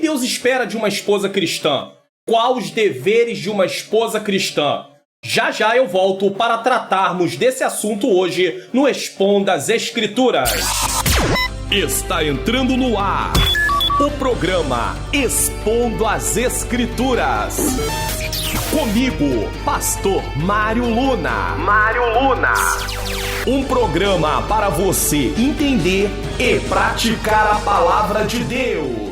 Deus espera de uma esposa cristã? Quais os deveres de uma esposa cristã? Já já eu volto para tratarmos desse assunto hoje no Expondo as Escrituras. Está entrando no ar o programa Expondo as Escrituras. Comigo, Pastor Mário Luna. Um programa para você entender e praticar a palavra de Deus.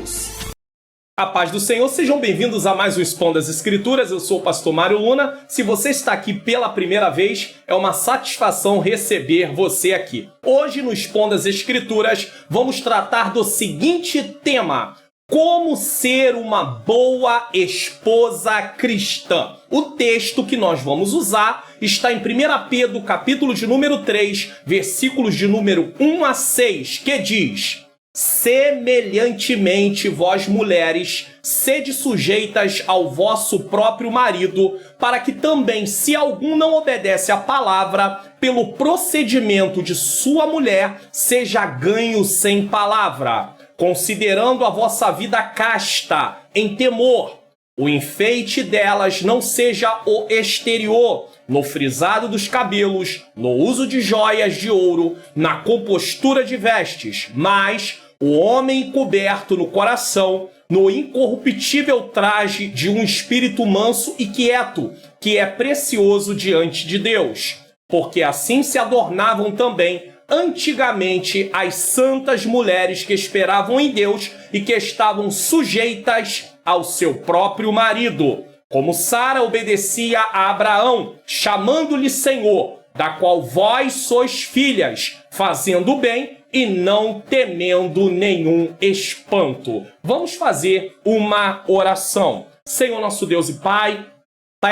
A paz do Senhor, sejam bem-vindos a mais um Expondo as Escrituras. Eu sou o Pastor Mário Luna. Se você está aqui pela primeira vez, é uma satisfação receber você aqui. Hoje no Expondo as Escrituras, vamos tratar do seguinte tema: como ser uma boa esposa cristã. O texto que nós vamos usar está em 1 Pedro, capítulo de número 3, versículos de número 1 a 6, que diz: semelhantemente, vós mulheres, sede sujeitas ao vosso próprio marido, para que também, se algum não obedece à palavra, pelo procedimento de sua mulher, seja ganho sem palavra, considerando a vossa vida casta, em temor. O enfeite delas não seja o exterior, no frisado dos cabelos, no uso de joias de ouro, na compostura de vestes, mas o homem coberto no coração, no incorruptível traje de um espírito manso e quieto, que é precioso diante de Deus. Porque assim se adornavam também antigamente as santas mulheres que esperavam em Deus e que estavam sujeitas ao seu próprio marido, como Sara obedecia a Abraão, chamando-lhe Senhor, da qual vós sois filhas, fazendo o bem e não temendo nenhum espanto. Vamos fazer uma oração. Senhor nosso Deus e Pai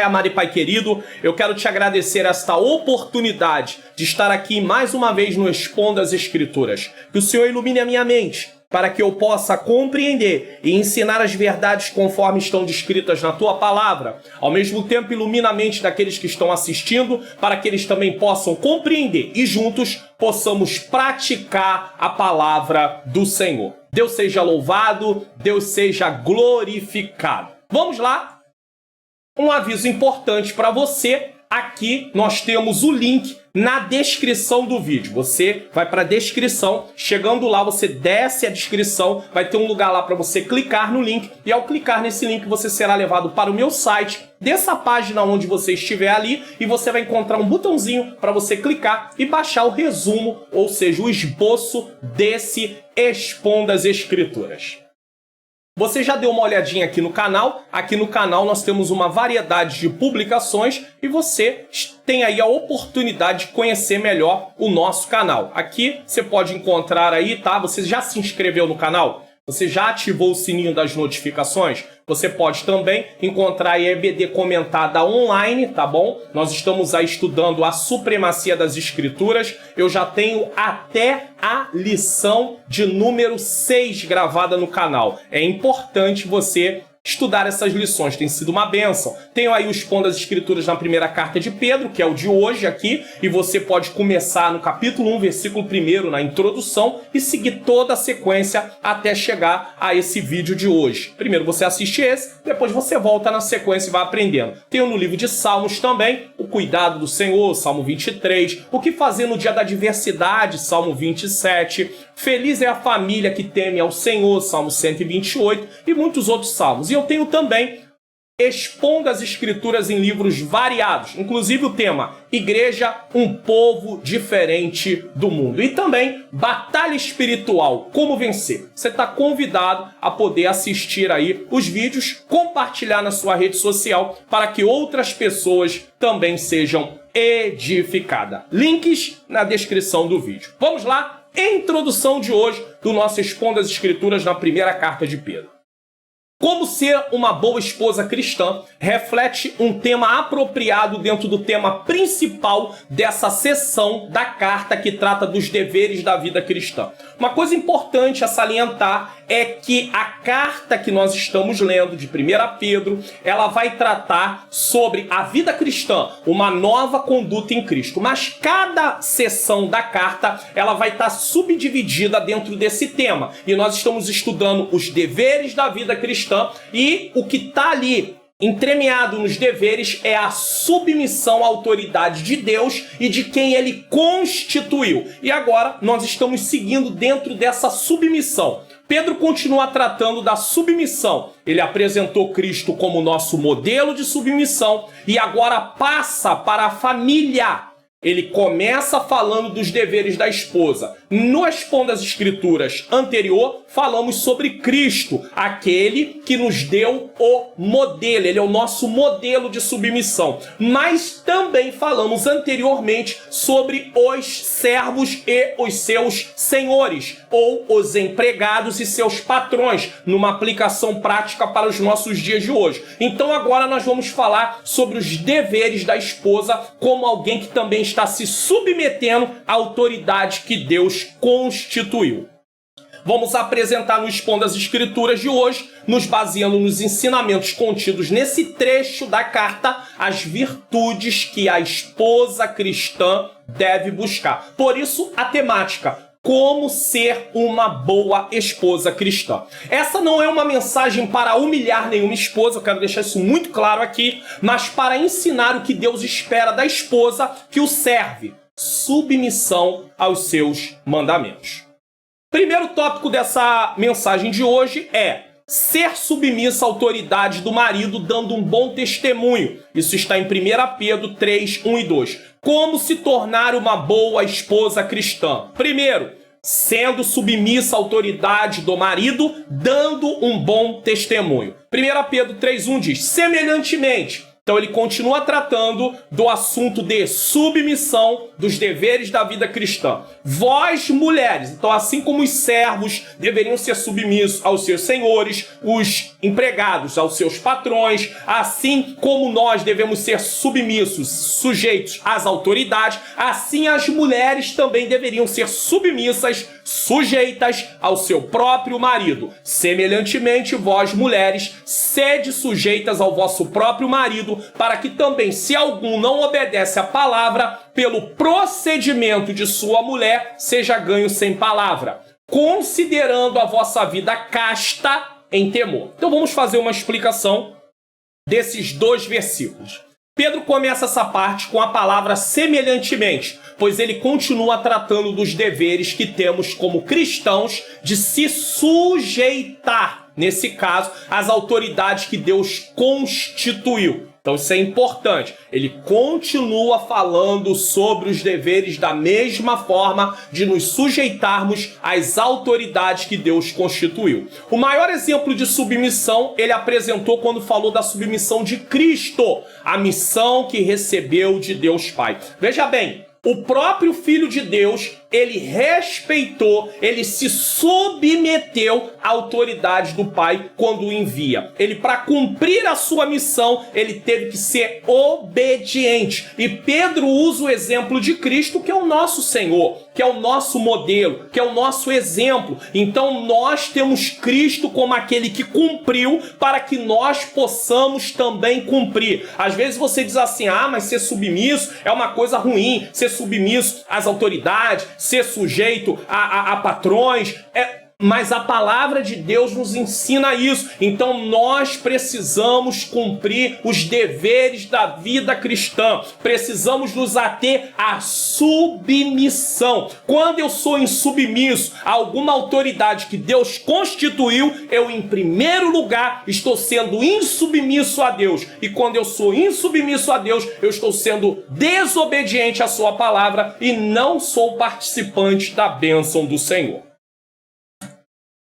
amado e Pai querido, eu quero te agradecer esta oportunidade de estar aqui mais uma vez no Expondo as Escrituras. Que o Senhor ilumine a minha mente, para que eu possa compreender e ensinar as verdades conforme estão descritas na Tua Palavra. Ao mesmo tempo, ilumina a mente daqueles que estão assistindo, para que eles também possam compreender e juntos possamos praticar a Palavra do Senhor. Deus seja louvado, Deus seja glorificado. Vamos lá? Um aviso importante para você. Aqui nós temos o link na descrição do vídeo. Você vai para a descrição, chegando lá você desce a descrição, vai ter um lugar lá para você clicar no link, e ao clicar nesse link você será levado para o meu site, dessa página onde você estiver ali, e você vai encontrar um botãozinho para você clicar e baixar o resumo, ou seja, o esboço desse Expondo as Escrituras. Você já deu uma olhadinha aqui no canal? Aqui no canal nós temos uma variedade de publicações e você tem aí a oportunidade de conhecer melhor o nosso canal. Aqui você pode encontrar aí, tá? Você já se inscreveu no canal? Você já ativou o sininho das notificações? Você pode também encontrar a EBD comentada online, tá bom? Nós estamos aí estudando a supremacia das Escrituras. Eu já tenho até a lição de número 6 gravada no canal. É importante você estudar essas lições, tem sido uma bênção. Tenho aí o Expondo as Escrituras na primeira carta de Pedro, que é o de hoje aqui, e você pode começar no capítulo 1, versículo 1, na introdução, e seguir toda a sequência até chegar a esse vídeo de hoje. Primeiro você assiste esse, depois você volta na sequência e vai aprendendo. Tenho no livro de Salmos também, o cuidado do Senhor, Salmo 23, o que fazer no dia da adversidade, Salmo 27, feliz é a família que teme ao Senhor, Salmo 128, e muitos outros salmos. E eu tenho também Expondo as Escrituras em livros variados, inclusive o tema Igreja, um povo diferente do mundo. E também Batalha Espiritual, como vencer. Você está convidado a poder assistir aí os vídeos, compartilhar na sua rede social para que outras pessoas também sejam edificadas. Links na descrição do vídeo. Vamos lá? Introdução de hoje do nosso Expondo as Escrituras na primeira carta de Pedro. Como ser uma boa esposa cristã reflete um tema apropriado dentro do tema principal dessa seção da carta que trata dos deveres da vida cristã. Uma coisa importante a salientar é que a carta que nós estamos lendo, de 1 Pedro, ela vai tratar sobre a vida cristã, uma nova conduta em Cristo. Mas cada seção da carta, ela vai estar subdividida dentro desse tema. E nós estamos estudando os deveres da vida cristã e o que está ali entremeado nos deveres é a submissão à autoridade de Deus e de quem ele constituiu. E agora nós estamos seguindo dentro dessa submissão. Pedro continua tratando da submissão. Ele apresentou Cristo como nosso modelo de submissão e agora passa para a família. Ele começa falando dos deveres da esposa. No Expondo as Escrituras anterior, falamos sobre Cristo, aquele que nos deu o modelo. Ele é o nosso modelo de submissão. Mas também falamos anteriormente sobre os servos e os seus senhores, ou os empregados e seus patrões, numa aplicação prática para os nossos dias de hoje. Então agora nós vamos falar sobre os deveres da esposa como alguém que também está se submetendo à autoridade que Deus constituiu. Vamos apresentar no Expondo as Escrituras de hoje, nos baseando nos ensinamentos contidos nesse trecho da carta, as virtudes que a esposa cristã deve buscar. Por isso, a temática: como ser uma boa esposa cristã. Essa não é uma mensagem para humilhar nenhuma esposa, eu quero deixar isso muito claro aqui, mas para ensinar o que Deus espera da esposa que o serve: submissão aos seus mandamentos. Primeiro tópico dessa mensagem de hoje é ser submissa à autoridade do marido, dando um bom testemunho. Isso está em 1 Pedro 3, 1 e 2. Como se tornar uma boa esposa cristã? Primeiro, sendo submissa à autoridade do marido, dando um bom testemunho. 1 Pedro 3, 1 diz: semelhantemente. Então ele continua tratando do assunto de submissão dos deveres da vida cristã. Vós, mulheres, então assim como os servos deveriam ser submissos aos seus senhores, os empregados aos seus patrões, assim como nós devemos ser submissos, sujeitos às autoridades, assim as mulheres também deveriam ser submissas, sujeitas ao seu próprio marido. Semelhantemente, vós, mulheres, sede sujeitas ao vosso próprio marido, para que também, se algum não obedece à palavra, pelo procedimento de sua mulher, seja ganho sem palavra, considerando a vossa vida casta em temor. Então vamos fazer uma explicação desses dois versículos. Pedro começa essa parte com a palavra semelhantemente, pois ele continua tratando dos deveres que temos como cristãos de se sujeitar, nesse caso, às autoridades que Deus constituiu. Então isso é importante. Ele continua falando sobre os deveres da mesma forma de nos sujeitarmos às autoridades que Deus constituiu. O maior exemplo de submissão ele apresentou quando falou da submissão de Cristo, a missão que recebeu de Deus Pai. Veja bem, o próprio Filho de Deus, ele respeitou, ele se submeteu à autoridade do Pai quando o envia. Ele, para cumprir a sua missão, ele teve que ser obediente. E Pedro usa o exemplo de Cristo, que é o nosso Senhor, que é o nosso modelo, que é o nosso exemplo. Então nós temos Cristo como aquele que cumpriu para que nós possamos também cumprir. Às vezes você diz assim: ah, mas ser submisso é uma coisa ruim, ser submisso às autoridades, ser sujeito a patrões, mas a palavra de Deus nos ensina isso. Então nós precisamos cumprir os deveres da vida cristã. Precisamos nos ater à submissão. Quando eu sou insubmisso a alguma autoridade que Deus constituiu, eu em primeiro lugar estou sendo insubmisso a Deus. E quando eu sou insubmisso a Deus, eu estou sendo desobediente à sua palavra e não sou participante da bênção do Senhor.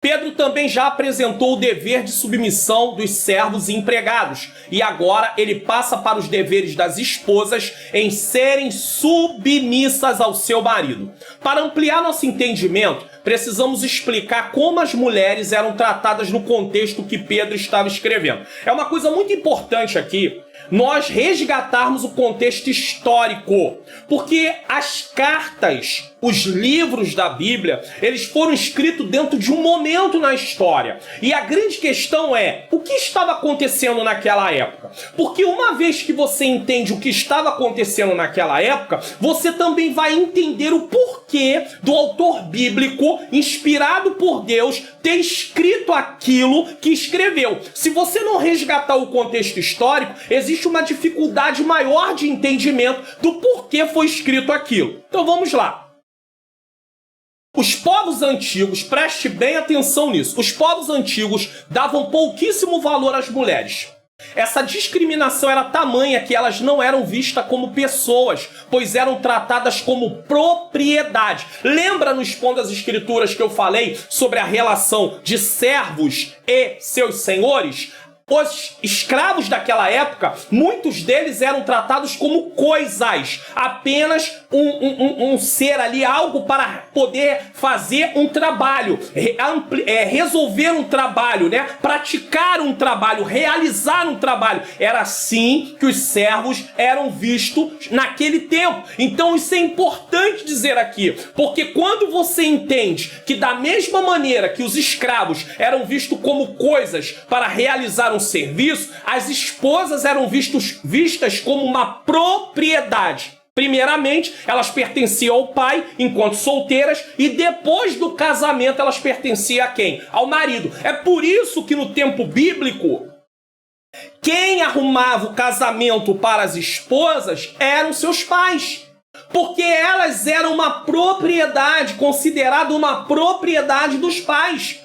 Pedro também já apresentou o dever de submissão dos servos e empregados, e agora ele passa para os deveres das esposas em serem submissas ao seu marido. Para ampliar nosso entendimento, precisamos explicar como as mulheres eram tratadas no contexto que Pedro estava escrevendo. É uma coisa muito importante aqui nós resgatarmos o contexto histórico, porque as cartas, os livros da Bíblia, eles foram escritos dentro de um momento na história. E a grande questão é, o que estava acontecendo naquela época? Porque uma vez que você entende o que estava acontecendo naquela época, você também vai entender o porquê do autor bíblico, inspirado por Deus, ter escrito aquilo que escreveu. Se você não resgatar o contexto histórico, existe uma dificuldade maior de entendimento do porquê foi escrito aquilo. Então vamos lá. Os povos antigos, preste bem atenção nisso, os povos antigos davam pouquíssimo valor às mulheres. Essa discriminação era tamanha que elas não eram vistas como pessoas, pois eram tratadas como propriedade. Lembra no Expondo as Escrituras que eu falei sobre a relação de servos e seus senhores? Os escravos daquela época, muitos deles eram tratados como coisas, apenas um ser ali, algo para poder fazer um trabalho, resolver um trabalho, né? Praticar um trabalho, realizar um trabalho. Era assim que os servos eram vistos naquele tempo. Então isso é importante dizer aqui, porque quando você entende que da mesma maneira que os escravos eram vistos como coisas para realizar um serviço, as esposas eram vistas como uma propriedade. Primeiramente, elas pertenciam ao pai enquanto solteiras e depois do casamento elas pertenciam a quem? Ao marido. É por isso que no tempo bíblico, quem arrumava o casamento para as esposas eram seus pais. Porque elas eram uma propriedade, considerada uma propriedade dos pais.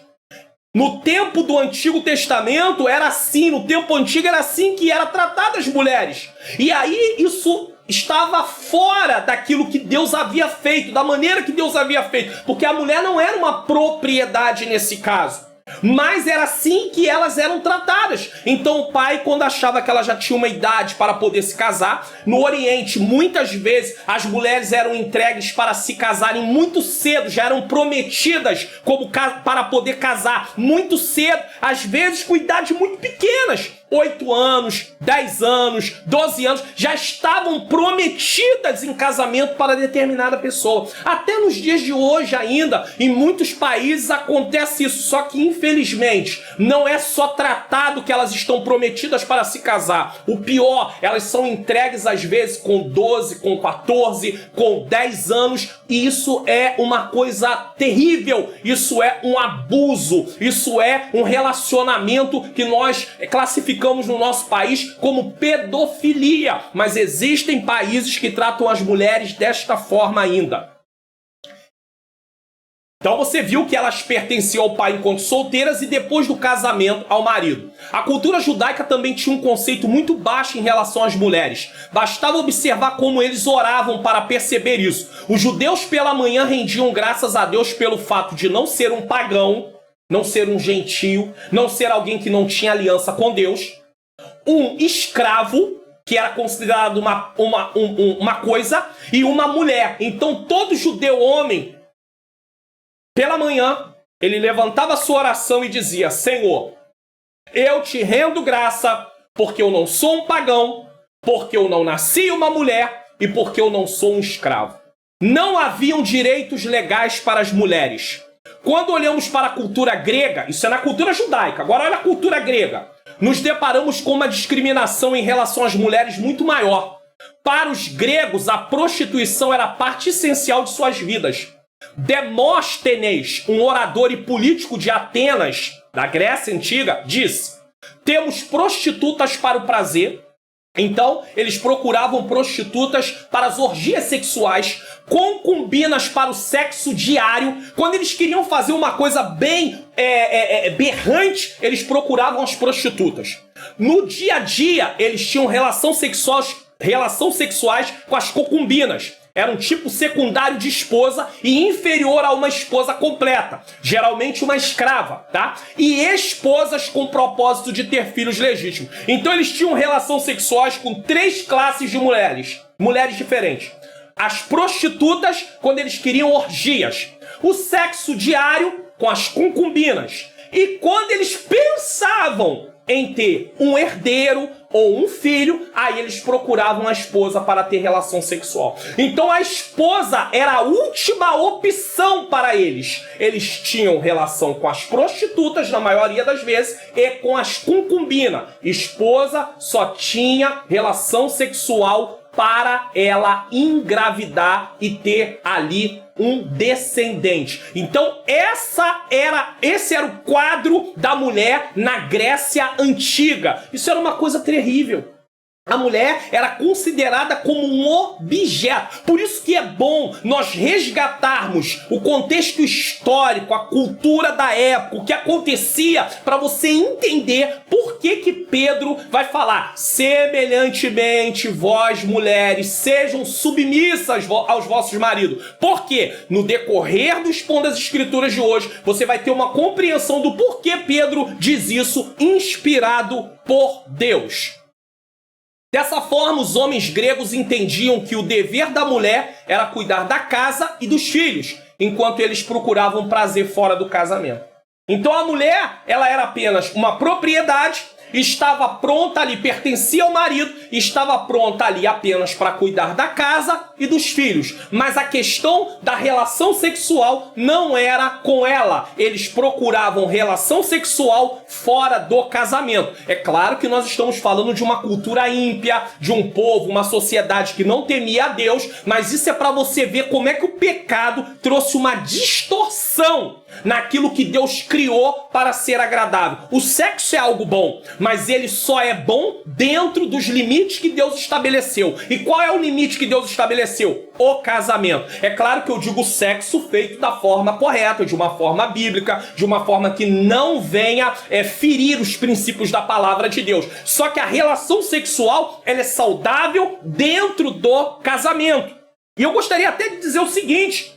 No tempo do Antigo Testamento era assim, no tempo antigo era assim que era tratada as mulheres. E aí isso estava fora daquilo que Deus havia feito, da maneira que Deus havia feito. Porque a mulher não era uma propriedade nesse caso. Mas era assim que elas eram tratadas. Então o pai, quando achava que ela já tinha uma idade para poder se casar, no Oriente, muitas vezes as mulheres eram entregues para se casarem muito cedo, já eram prometidas como para poder casar muito cedo, às vezes com idades muito pequenas. 8 anos, 10 anos, 12 anos, já estavam prometidas em casamento para determinada pessoa. Até nos dias de hoje ainda, em muitos países acontece isso, só que infelizmente não é só tratado que elas estão prometidas para se casar. O pior, elas são entregues às vezes com 12, com 14, com 10 anos, e isso é uma coisa terrível, isso é um abuso, isso é um relacionamento que nós classificamos no nosso país como pedofilia, mas existem países que tratam as mulheres desta forma ainda. Então você viu que elas pertenciam ao pai enquanto solteiras e depois do casamento ao marido. A cultura judaica também tinha um conceito muito baixo em relação às mulheres. Bastava observar como eles oravam para perceber isso. Os judeus pela manhã rendiam graças a Deus pelo fato de não ser um pagão, não ser um gentio, não ser alguém que não tinha aliança com Deus, um escravo, que era considerado uma coisa, e uma mulher. Então todo judeu homem, pela manhã, ele levantava a sua oração e dizia: Senhor, eu te rendo graça, porque eu não sou um pagão, porque eu não nasci uma mulher e porque eu não sou um escravo. Não haviam direitos legais para as mulheres. Quando olhamos para a cultura grega, isso é na cultura judaica, agora olha a cultura grega, nos deparamos com uma discriminação em relação às mulheres muito maior. Para os gregos, a prostituição era parte essencial de suas vidas. Demóstenes, um orador e político de Atenas, da Grécia Antiga, disse: temos prostitutas para o prazer. Então, eles procuravam prostitutas para as orgias sexuais, concubinas para o sexo diário. Quando eles queriam fazer uma coisa bem berrante, eles procuravam as prostitutas. No dia a dia, eles tinham relações sexuais com as concubinas. Era um tipo secundário de esposa e inferior a uma esposa completa, geralmente uma escrava, tá? E esposas com propósito de ter filhos legítimos. Então eles tinham relações sexuais com 3 classes de mulheres diferentes. As prostitutas, quando eles queriam orgias. o sexo diário com as concubinas. E quando eles pensavam em ter um herdeiro ou um filho, aí eles procuravam a esposa para ter relação sexual. Então a esposa era a última opção para eles. Eles tinham relação com as prostitutas, na maioria das vezes, e com as concubinas. Esposa só tinha relação sexual para ela engravidar e ter ali um descendente. Então esse era o quadro da mulher na Grécia Antiga. Isso era uma coisa terrível. A mulher era considerada como um objeto. Por isso que é bom nós resgatarmos o contexto histórico, a cultura da época, o que acontecia, para você entender por que Pedro vai falar: semelhantemente, vós, mulheres, sejam submissas aos vossos maridos. Porque no decorrer do expondo das escrituras de hoje, você vai ter uma compreensão do porquê Pedro diz isso, inspirado por Deus. Dessa forma, os homens gregos entendiam que o dever da mulher era cuidar da casa e dos filhos, enquanto eles procuravam prazer fora do casamento. Então a mulher, ela era apenas uma propriedade, estava pronta ali, pertencia ao marido, estava pronta ali apenas para cuidar da casa e dos filhos. Mas a questão da relação sexual não era com ela. Eles procuravam relação sexual fora do casamento. É claro que nós estamos falando de uma cultura ímpia, de um povo, uma sociedade que não temia a Deus, mas isso é para você ver como é que o pecado trouxe uma distorção naquilo que Deus criou para ser agradável. O sexo é algo bom, mas ele só é bom dentro dos limites que Deus estabeleceu. E qual é o limite que Deus estabeleceu? O casamento. É claro que eu digo sexo feito da forma correta, de uma forma bíblica, de uma forma que não venha ferir os princípios da palavra de Deus. Só que a relação sexual, ela é saudável dentro do casamento. E eu gostaria até de dizer o seguinte: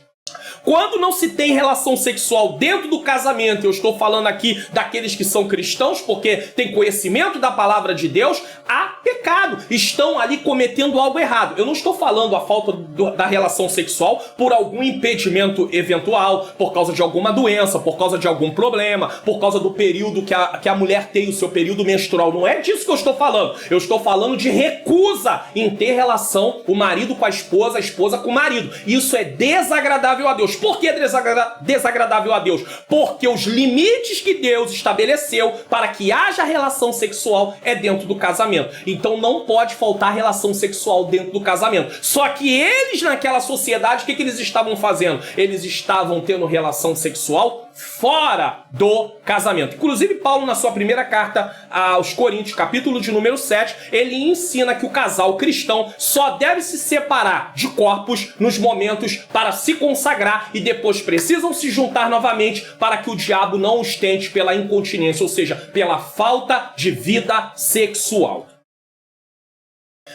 quando não se tem relação sexual dentro do casamento, eu estou falando aqui daqueles que são cristãos, porque tem conhecimento da palavra de Deus, há pecado, estão ali cometendo algo errado. Eu não estou falando a falta da relação sexual por algum impedimento eventual, por causa de alguma doença, por causa de algum problema, por causa do período que a mulher tem o seu período menstrual. Não é disso que eu estou falando. Eu estou falando de recusa em ter relação, o marido com a esposa com o marido. Isso é desagradável a Deus. Por que desagradável a Deus? Porque os limites que Deus estabeleceu para que haja relação sexual é dentro do casamento. Então não pode faltar relação sexual dentro do casamento. Só que eles, naquela sociedade, o que eles estavam fazendo? Eles estavam tendo relação sexual fora do casamento. Inclusive, Paulo, na sua primeira carta aos Coríntios, capítulo de número 7, ele ensina que o casal cristão só deve se separar de corpos nos momentos para se consagrar e depois precisam se juntar novamente para que o diabo não os tente pela incontinência, ou seja, pela falta de vida sexual.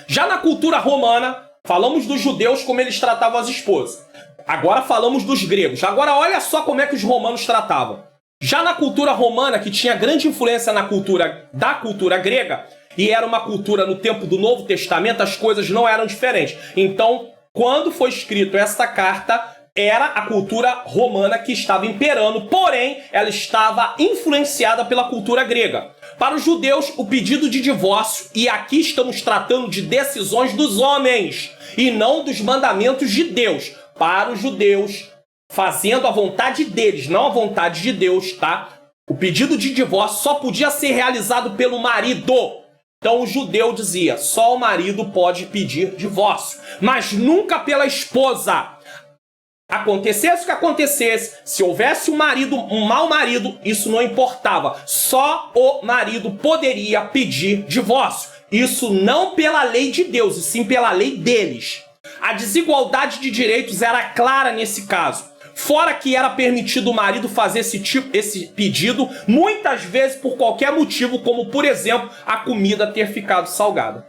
Já na cultura romana, falamos dos judeus como eles tratavam as esposas. Agora falamos dos gregos. Agora olha só como é que os romanos tratavam. Já na cultura romana, que tinha grande influência na cultura grega, e era uma cultura no tempo do Novo Testamento, as coisas não eram diferentes. Então, quando foi escrito esta carta, era a cultura romana que estava imperando, porém, ela estava influenciada pela cultura grega. Para os judeus, o pedido de divórcio, e aqui estamos tratando de decisões dos homens, e não dos mandamentos de Deus. Para os judeus, fazendo a vontade deles, não a vontade de Deus, tá? O pedido de divórcio só podia ser realizado pelo marido. Então o judeu dizia, só o marido pode pedir divórcio, mas nunca pela esposa. Acontecesse o que acontecesse, se houvesse um mau marido, isso não importava. Só o marido poderia pedir divórcio. Isso não pela lei de Deus, e sim pela lei deles. A desigualdade de direitos era clara nesse caso. Fora que era permitido o marido fazer esse pedido, muitas vezes por qualquer motivo, como por exemplo, a comida ter ficado salgada.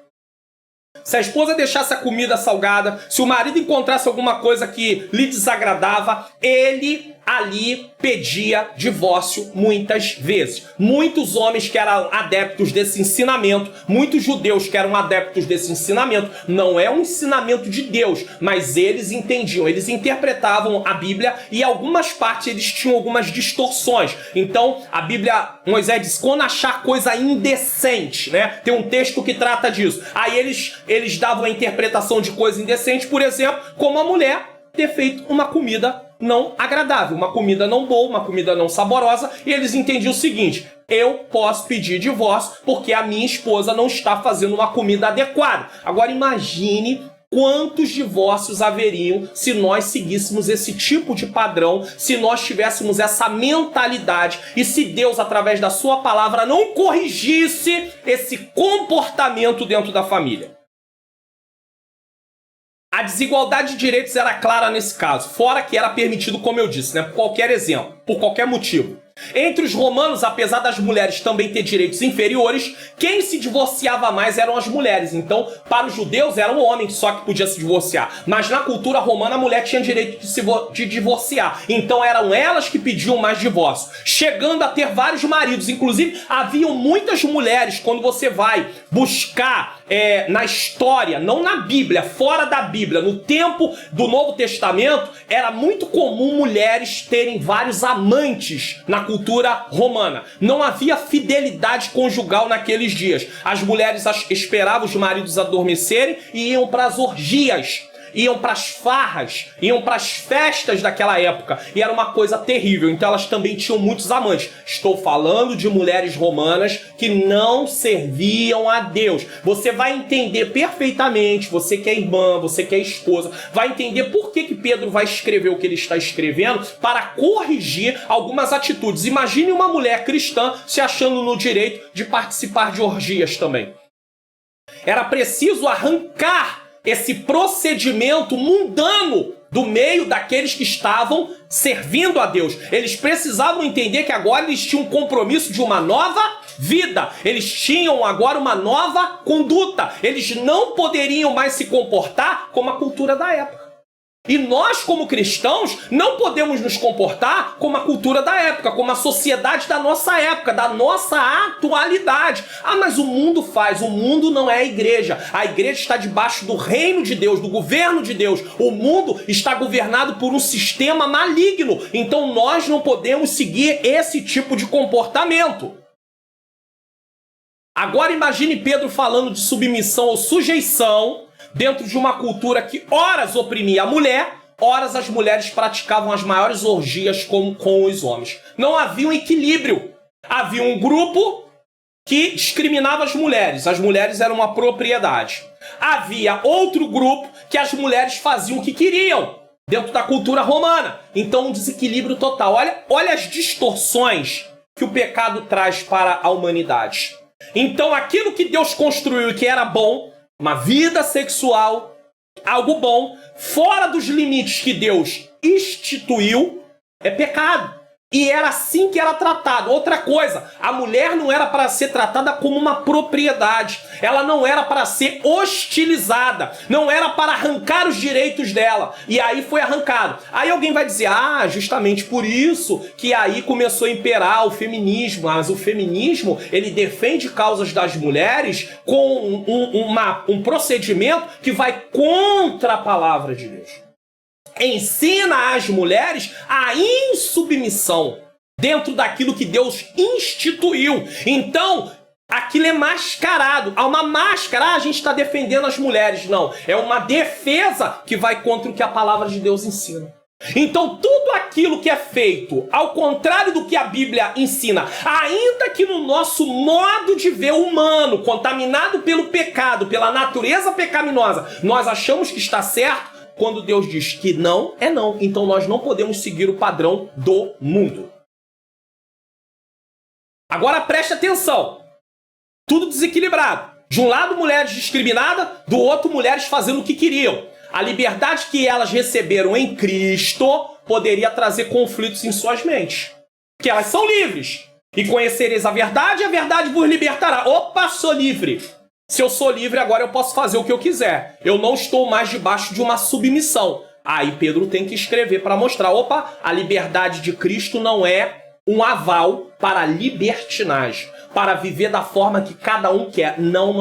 Se a esposa deixasse a comida salgada, se o marido encontrasse alguma coisa que lhe desagradava, ele ali pedia divórcio muitas vezes. Muitos homens que eram adeptos desse ensinamento, muitos judeus que eram adeptos desse ensinamento, não é um ensinamento de Deus, mas eles entendiam, eles interpretavam a Bíblia e em algumas partes eles tinham algumas distorções. Então, a Bíblia, Moisés diz, quando achar coisa indecente, né? Tem um texto que trata disso. Aí eles davam a interpretação de coisa indecente, por exemplo, como a mulher ter feito uma comida não agradável, uma comida não boa, uma comida não saborosa, e eles entendiam o seguinte: eu posso pedir divórcio porque a minha esposa não está fazendo uma comida adequada. Agora imagine quantos divórcios haveriam se nós seguíssemos esse tipo de padrão, se nós tivéssemos essa mentalidade e se Deus, através da sua palavra, não corrigisse esse comportamento dentro da família. A desigualdade de direitos era clara nesse caso, fora que era permitido, como eu disse, né, por qualquer exemplo, por qualquer motivo. Entre os romanos, apesar das mulheres também ter direitos inferiores, quem se divorciava mais eram as mulheres. Então, para os judeus, era o homem só que podia se divorciar. Mas na cultura romana, a mulher tinha direito de divorciar. Então, eram elas que pediam mais divórcio, chegando a ter vários maridos. Inclusive, haviam muitas mulheres, quando você vai buscar na história, não na Bíblia, fora da Bíblia, no tempo do Novo Testamento, era muito comum mulheres terem vários amantes na cultura romana. Não havia fidelidade conjugal naqueles dias. As mulheres esperavam os maridos adormecerem e iam para as orgias, iam para as farras, iam para as festas daquela época. E era uma coisa terrível. Então elas também tinham muitos amantes. Estou falando de mulheres romanas que não serviam a Deus. Você vai entender perfeitamente, você que é irmã, você que é esposa, vai entender por que Pedro vai escrever o que ele está escrevendo para corrigir algumas atitudes. Imagine uma mulher cristã se achando no direito de participar de orgias também. Era preciso arrancar esse procedimento mundano do meio daqueles que estavam servindo a Deus. Eles precisavam entender que agora eles tinham um compromisso de uma nova vida. Eles tinham agora uma nova conduta. Eles não poderiam mais se comportar como a cultura da época. E nós, como cristãos, não podemos nos comportar como a cultura da época, como a sociedade da nossa época, da nossa atualidade. Ah, mas o mundo faz. O mundo não é a igreja. A igreja está debaixo do reino de Deus, do governo de Deus. O mundo está governado por um sistema maligno. Então nós não podemos seguir esse tipo de comportamento. Agora imagine Pedro falando de submissão ou sujeição dentro de uma cultura que horas oprimia a mulher, horas as mulheres praticavam as maiores orgias com os homens. Não havia um equilíbrio. Havia um grupo que discriminava as mulheres eram uma propriedade. Havia outro grupo que as mulheres faziam o que queriam dentro da cultura romana. Então um desequilíbrio total. Olha as distorções que o pecado traz para a humanidade. Então aquilo que Deus construiu e que era bom, uma vida sexual, algo bom, fora dos limites que Deus instituiu, é pecado. E era assim que era tratado. Outra coisa, a mulher não era para ser tratada como uma propriedade. Ela não era para ser hostilizada. Não era para arrancar os direitos dela. E aí foi arrancado. Aí alguém vai dizer, justamente por isso que aí começou a imperar o feminismo. Mas o feminismo, ele defende causas das mulheres com um procedimento que vai contra a palavra de Deus. Ensina às mulheres a insubmissão dentro daquilo que Deus instituiu. Então, aquilo é mascarado. Há uma máscara. A gente está defendendo as mulheres. Não. É uma defesa que vai contra o que a palavra de Deus ensina. Então, tudo aquilo que é feito ao contrário do que a Bíblia ensina, ainda que no nosso modo de ver humano, contaminado pelo pecado, pela natureza pecaminosa, nós achamos que está certo, quando Deus diz que não, é não. Então nós não podemos seguir o padrão do mundo. Agora preste atenção. Tudo desequilibrado. De um lado, mulheres discriminadas, do outro, mulheres fazendo o que queriam. A liberdade que elas receberam em Cristo poderia trazer conflitos em suas mentes. Porque elas são livres. E conhecereis a verdade vos libertará. Opa, sou livre. Se eu sou livre, agora eu posso fazer o que eu quiser. Eu não estou mais debaixo de uma submissão. Aí Pedro tem que escrever para mostrar, opa, a liberdade de Cristo não é um aval para libertinagem, para viver da forma que cada um quer. Não.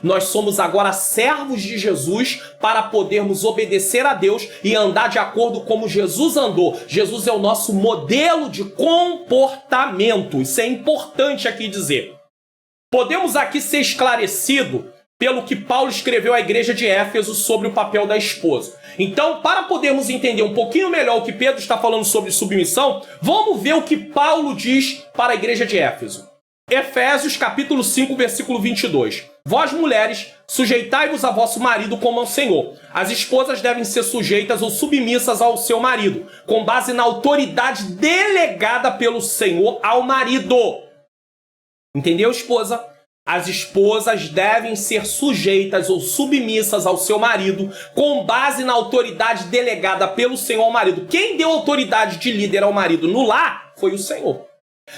Nós somos agora servos de Jesus para podermos obedecer a Deus e andar de acordo como Jesus andou. Jesus é o nosso modelo de comportamento. Isso é importante aqui dizer. Podemos aqui ser esclarecido pelo que Paulo escreveu à igreja de Éfeso sobre o papel da esposa. Então, para podermos entender um pouquinho melhor o que Pedro está falando sobre submissão, vamos ver o que Paulo diz para a igreja de Éfeso. Efésios capítulo 5, versículo 22. Vós, mulheres, sujeitai-vos a vosso marido como ao Senhor. As esposas devem ser sujeitas ou submissas ao seu marido, com base na autoridade delegada pelo Senhor ao marido. Entendeu, esposa? As esposas devem ser sujeitas ou submissas ao seu marido com base na autoridade delegada pelo Senhor ao marido. Quem deu autoridade de líder ao marido no lar foi o Senhor.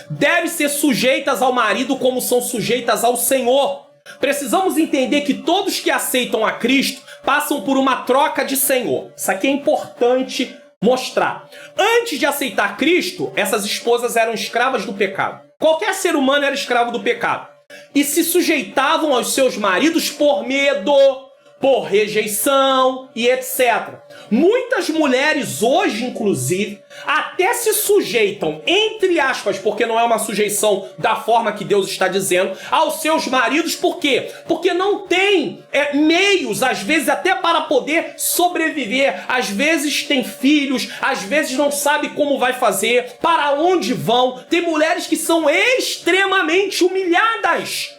Devem ser sujeitas ao marido como são sujeitas ao Senhor. Precisamos entender que todos que aceitam a Cristo passam por uma troca de Senhor. Isso aqui é importante mostrar. Antes de aceitar Cristo, essas esposas eram escravas do pecado. Qualquer ser humano era escravo do pecado. E se sujeitavam aos seus maridos por medo, por rejeição e etc. Muitas mulheres hoje, inclusive, até se sujeitam, entre aspas, porque não é uma sujeição da forma que Deus está dizendo, aos seus maridos. Por quê? Porque não tem meios, às vezes, até para poder sobreviver. Às vezes tem filhos, às vezes não sabe como vai fazer, para onde vão. Tem mulheres que são extremamente humilhadas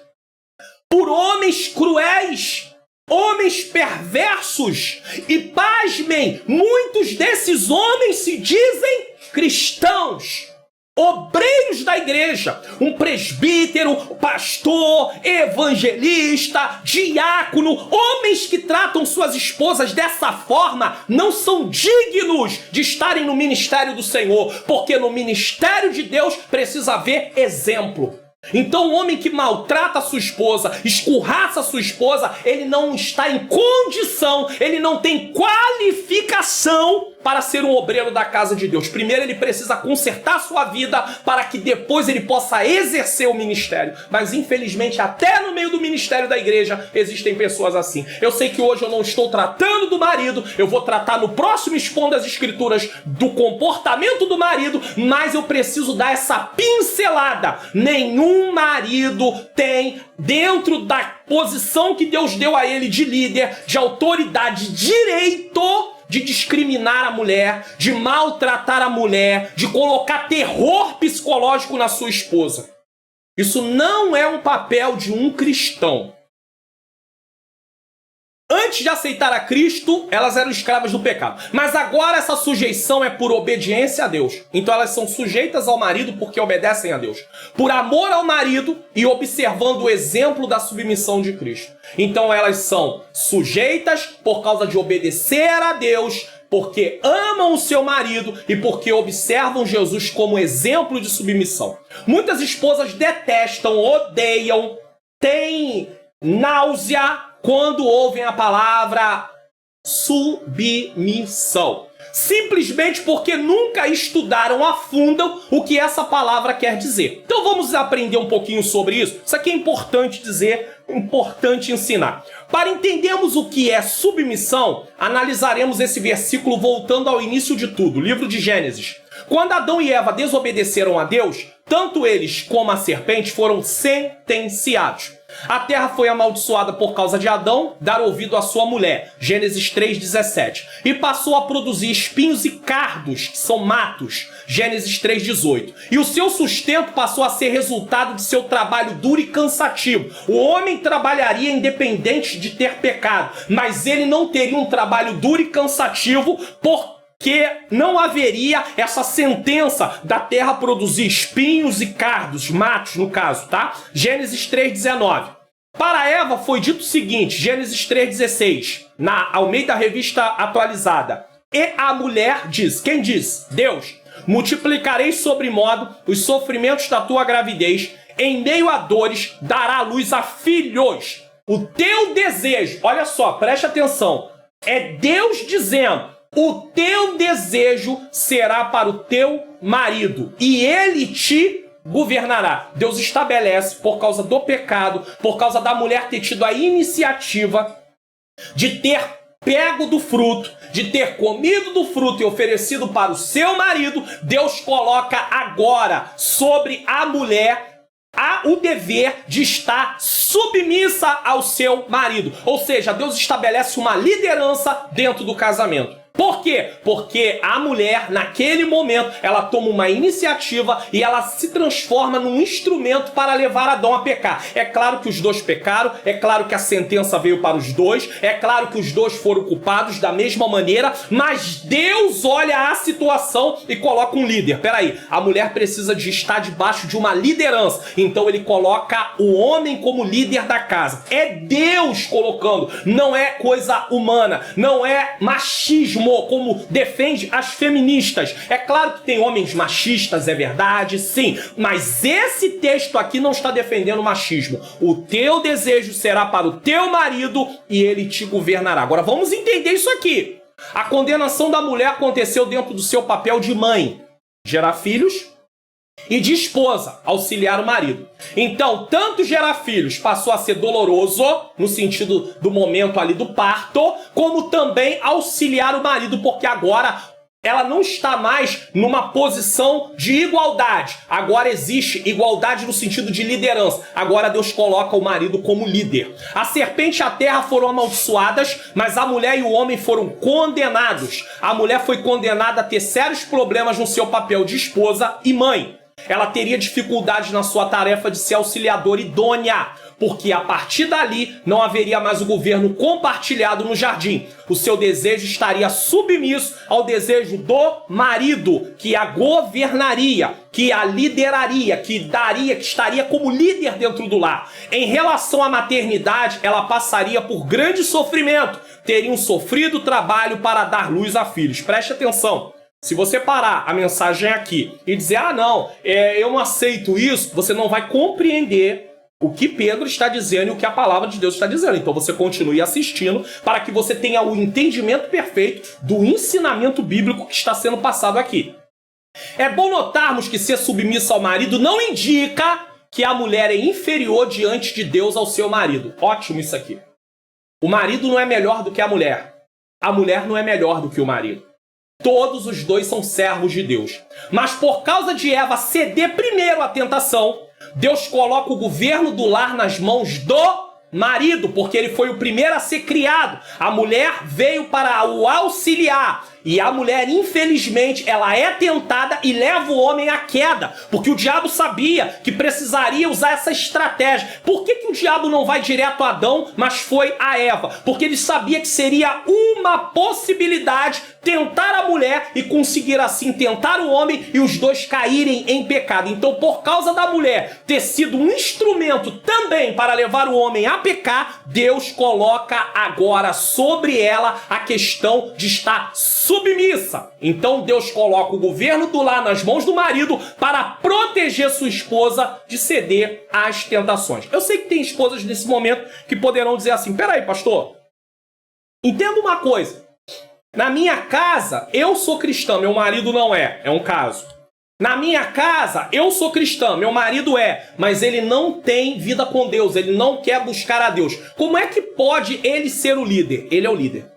por homens cruéis, homens perversos. E pasmem, muitos desses homens se dizem cristãos, obreiros da igreja, um presbítero, pastor, evangelista, diácono. Homens que tratam suas esposas dessa forma não são dignos de estarem no ministério do Senhor, porque no ministério de Deus precisa haver exemplo. Então o homem que maltrata a sua esposa, escurraça a sua esposa, ele não está em condição, ele não tem qualificação para ser um obreiro da casa de Deus. Primeiro ele precisa consertar a sua vida para que depois ele possa exercer o ministério. Mas infelizmente até no meio do ministério da igreja existem pessoas assim. Eu sei que hoje eu não estou tratando do marido, eu vou tratar no próximo Expondo as Escrituras do comportamento do marido, mas eu preciso dar essa pincelada. Nenhum marido tem, dentro da posição que Deus deu a ele de líder, de autoridade, direito de discriminar a mulher, de maltratar a mulher, de colocar terror psicológico na sua esposa. Isso não é um papel de um cristão. Antes de aceitar a Cristo, elas eram escravas do pecado. Mas agora essa sujeição é por obediência a Deus. Então elas são sujeitas ao marido porque obedecem a Deus. Por amor ao marido e observando o exemplo da submissão de Cristo. Então elas são sujeitas por causa de obedecer a Deus, porque amam o seu marido e porque observam Jesus como exemplo de submissão. Muitas esposas detestam, odeiam, têm náusea quando ouvem a palavra submissão. Simplesmente porque nunca estudaram a fundo o que essa palavra quer dizer. Então vamos aprender um pouquinho sobre isso. Isso aqui é importante dizer, importante ensinar. Para entendermos o que é submissão, analisaremos esse versículo voltando ao início de tudo, livro de Gênesis. Quando Adão e Eva desobedeceram a Deus, tanto eles como a serpente foram sentenciados. A terra foi amaldiçoada por causa de Adão dar ouvido à sua mulher, Gênesis 3,17, e passou a produzir espinhos e cardos, que são matos, Gênesis 3,18. E o seu sustento passou a ser resultado de seu trabalho duro e cansativo. O homem trabalharia independente de ter pecado, mas ele não teria um trabalho duro e cansativo porque não haveria essa sentença da terra produzir espinhos e cardos, matos no caso, tá? Gênesis 3,19. Para Eva foi dito o seguinte, Gênesis 3,16, na Almeida Revista Atualizada. E a mulher diz, quem diz? Deus. Multiplicarei sobremodo os sofrimentos da tua gravidez, em meio a dores dará luz a filhos. O teu desejo, olha só, preste atenção, é Deus dizendo, o teu desejo será para o teu marido, e ele te governará. Deus estabelece, por causa do pecado, por causa da mulher ter tido a iniciativa de ter pego do fruto, de ter comido do fruto e oferecido para o seu marido, Deus coloca agora sobre a mulher o dever de estar submissa ao seu marido. Ou seja, Deus estabelece uma liderança dentro do casamento. Por quê? Porque a mulher, naquele momento, ela toma uma iniciativa e ela se transforma num instrumento para levar Adão a pecar. É claro que os dois pecaram, é claro que a sentença veio para os dois, é claro que os dois foram culpados da mesma maneira, mas Deus olha a situação e coloca um líder. Peraí, a mulher precisa de estar debaixo de uma liderança, então ele coloca o homem como líder da casa. É Deus colocando, não é coisa humana, não é machismo, como defende as feministas. É claro que tem homens machistas, é verdade, sim, mas esse texto aqui não está defendendo machismo. O teu desejo será para o teu marido e ele te governará. Agora vamos entender isso aqui. A condenação da mulher aconteceu dentro do seu papel de mãe, gerar filhos, e de esposa, auxiliar o marido. Então, tanto gerar filhos passou a ser doloroso, no sentido do momento ali do parto, como também auxiliar o marido, porque agora ela não está mais numa posição de igualdade. Agora existe igualdade no sentido de liderança. Agora Deus coloca o marido como líder. A serpente e a terra foram amaldiçoadas, mas a mulher e o homem foram condenados. A mulher foi condenada a ter sérios problemas no seu papel de esposa e mãe. Ela teria dificuldade na sua tarefa de ser auxiliadora idônea, porque a partir dali não haveria mais o governo compartilhado no jardim. O seu desejo estaria submisso ao desejo do marido, que a governaria, que a lideraria, que estaria como líder dentro do lar. Em relação à maternidade, ela passaria por grande sofrimento, teriam sofrido trabalho para dar luz a filhos. Preste atenção. Se você parar a mensagem aqui e dizer, eu não aceito isso, você não vai compreender o que Pedro está dizendo e o que a palavra de Deus está dizendo. Então você continue assistindo para que você tenha o entendimento perfeito do ensinamento bíblico que está sendo passado aqui. É bom notarmos que ser submissa ao marido não indica que a mulher é inferior diante de Deus ao seu marido. Ótimo isso aqui. O marido não é melhor do que a mulher. A mulher não é melhor do que o marido. Todos os dois são servos de Deus. Mas por causa de Eva ceder primeiro à tentação, Deus coloca o governo do lar nas mãos do marido, porque ele foi o primeiro a ser criado. A mulher veio para o auxiliar. E a mulher, infelizmente, ela é tentada e leva o homem à queda. Porque o diabo sabia que precisaria usar essa estratégia. Por que o diabo não vai direto a Adão, mas foi a Eva? Porque ele sabia que seria uma possibilidade tentar a mulher e conseguir assim tentar o homem e os dois caírem em pecado. Então, por causa da mulher ter sido um instrumento também para levar o homem a pecar, Deus coloca agora sobre ela a questão de estar submissa. Então Deus coloca o governo do lar nas mãos do marido para proteger sua esposa de ceder às tentações. Eu sei que tem esposas nesse momento que poderão dizer assim, peraí, pastor, entenda uma coisa. Na minha casa, eu sou cristã, meu marido não é. É um caso. Na minha casa, eu sou cristã, meu marido é, mas ele não tem vida com Deus, ele não quer buscar a Deus. Como é que pode ele ser o líder? Ele é o líder.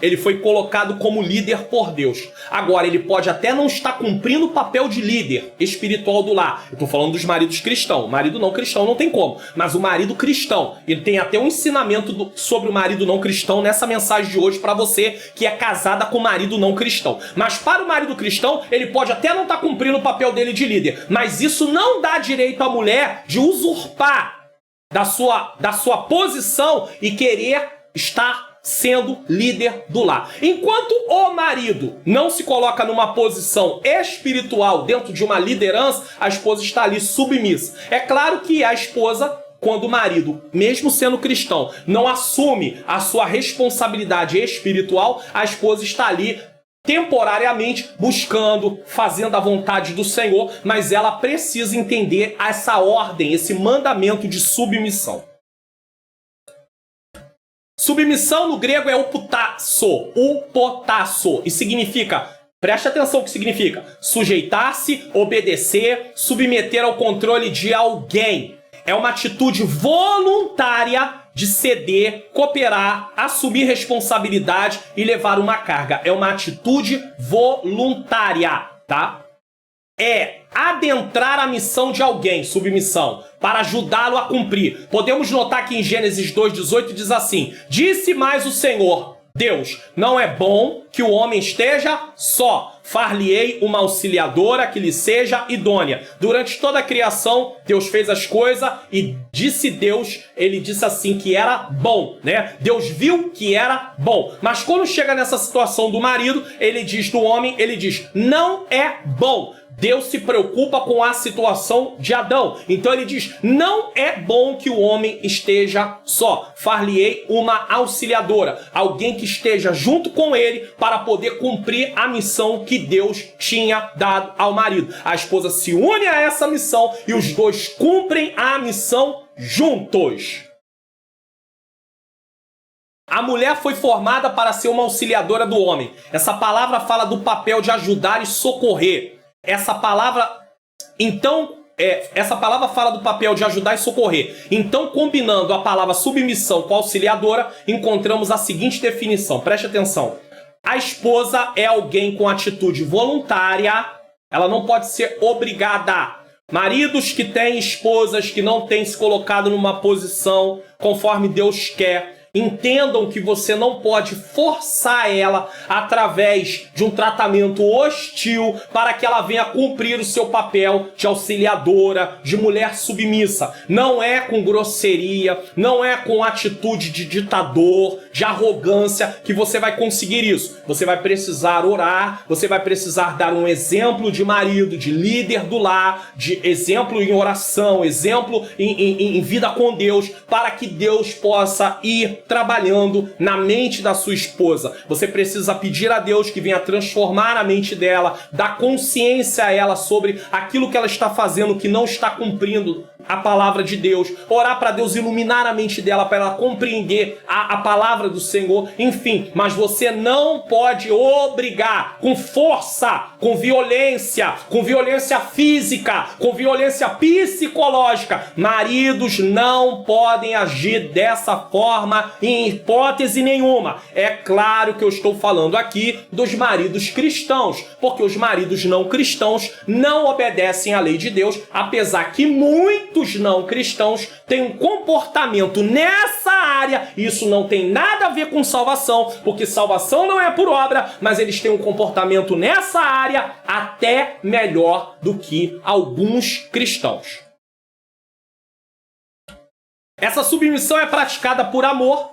Ele foi colocado como líder por Deus. Agora, ele pode até não estar cumprindo o papel de líder espiritual do lar. Eu estou falando dos maridos cristãos. O marido não cristão não tem como. Mas o marido cristão, ele tem até um ensinamento sobre o marido não cristão nessa mensagem de hoje para você que é casada com o marido não cristão. Mas para o marido cristão, ele pode até não estar cumprindo o papel dele de líder. Mas isso não dá direito à mulher de usurpar da sua posição e querer estar sendo líder do lar. Enquanto o marido não se coloca numa posição espiritual dentro de uma liderança, a esposa está ali submissa. É claro que a esposa, quando o marido, mesmo sendo cristão, não assume a sua responsabilidade espiritual, a esposa está ali temporariamente buscando, fazendo a vontade do Senhor, mas ela precisa entender essa ordem, esse mandamento de submissão. Submissão no grego é upotasso, e significa, preste atenção o que significa, sujeitar-se, obedecer, submeter ao controle de alguém. É uma atitude voluntária de ceder, cooperar, assumir responsabilidade e levar uma carga. É uma atitude voluntária, tá? É adentrar a missão de alguém, submissão, para ajudá-lo a cumprir. Podemos notar que em Gênesis 2:18 diz assim: disse mais o Senhor, Deus, não é bom que o homem esteja só. Far-lhe-ei uma auxiliadora que lhe seja idônea. Durante toda a criação, Deus fez as coisas e disse Deus, ele disse assim que era bom, né? Deus viu que era bom. Mas quando chega nessa situação do marido, ele diz do homem, ele diz, não é bom. Deus se preocupa com a situação de Adão. Então ele diz, não é bom que o homem esteja só. Far-lhe-ei uma auxiliadora, alguém que esteja junto com ele para poder cumprir a missão que Deus tinha dado ao marido. A esposa se une a essa missão e os dois cumprem a missão juntos. A mulher foi formada para ser uma auxiliadora do homem. Essa palavra fala do papel de ajudar e socorrer. Essa palavra fala do papel de ajudar e socorrer. Então, combinando a palavra submissão com auxiliadora, encontramos a seguinte definição. Preste atenção. A esposa é alguém com atitude voluntária. Ela não pode ser obrigada. Maridos que têm esposas que não têm se colocado numa posição conforme Deus quer, entendam que você não pode forçar ela através de um tratamento hostil para que ela venha cumprir o seu papel de auxiliadora, de mulher submissa. Não é com grosseria, não é com atitude de ditador, de arrogância que você vai conseguir isso. Você vai precisar orar, você vai precisar dar um exemplo de marido, de líder do lar, de exemplo em oração, exemplo em vida com Deus, para que Deus possa ir trabalhando na mente da sua esposa. Você precisa pedir a Deus que venha transformar a mente dela, dar consciência a ela sobre aquilo que ela está fazendo, que não está cumprindo a palavra de Deus. Orar para Deus iluminar a mente dela, para ela compreender a palavra do Senhor. Enfim, mas você não pode obrigar com força, com violência física, com violência psicológica. Maridos não podem agir dessa forma em hipótese nenhuma. É claro que eu estou falando aqui dos maridos cristãos, porque os maridos não cristãos não obedecem à lei de Deus, apesar que muitos não cristãos têm um comportamento nessa área. Isso não tem nada a ver com salvação, porque salvação não é por obra, mas eles têm um comportamento nessa área até melhor do que alguns cristãos. Essa submissão é praticada por amor,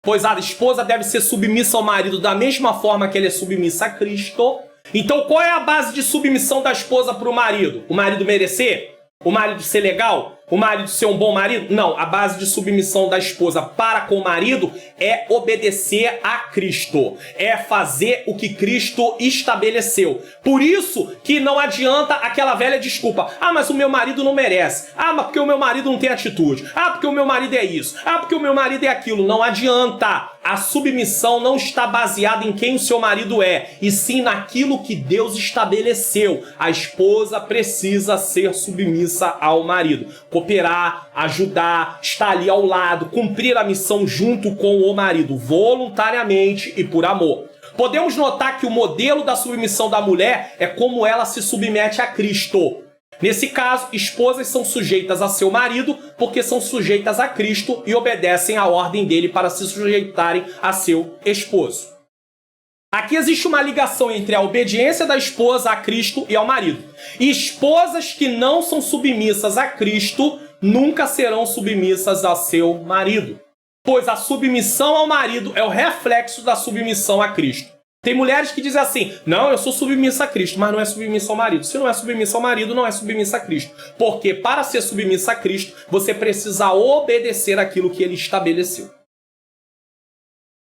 pois a esposa deve ser submissa ao marido da mesma forma que ele é submissa a Cristo. Então, qual é a base de submissão da esposa para o marido? O marido merecer? O marido ser legal? O marido ser um bom marido? Não, a base de submissão da esposa para com o marido é obedecer a Cristo. É fazer o que Cristo estabeleceu. Por isso que não adianta aquela velha desculpa. Ah, mas o meu marido não merece. Ah, mas porque o meu marido não tem atitude. Ah, porque o meu marido é isso. Ah, porque o meu marido é aquilo. Não adianta. A submissão não está baseada em quem o seu marido é, e sim naquilo que Deus estabeleceu. A esposa precisa ser submissa ao marido. Cooperar, ajudar, estar ali ao lado, cumprir a missão junto com o marido, voluntariamente e por amor. Podemos notar que o modelo da submissão da mulher é como ela se submete a Cristo. Nesse caso, esposas são sujeitas a seu marido porque são sujeitas a Cristo e obedecem à ordem dele para se sujeitarem a seu esposo. Aqui existe uma ligação entre a obediência da esposa a Cristo e ao marido. E esposas que não são submissas a Cristo nunca serão submissas a seu marido, pois a submissão ao marido é o reflexo da submissão a Cristo. Tem mulheres que dizem assim, não, eu sou submissa a Cristo, mas não é submissa ao marido. Se não é submissa ao marido, não é submissa a Cristo. Porque para ser submissa a Cristo, você precisa obedecer aquilo que ele estabeleceu.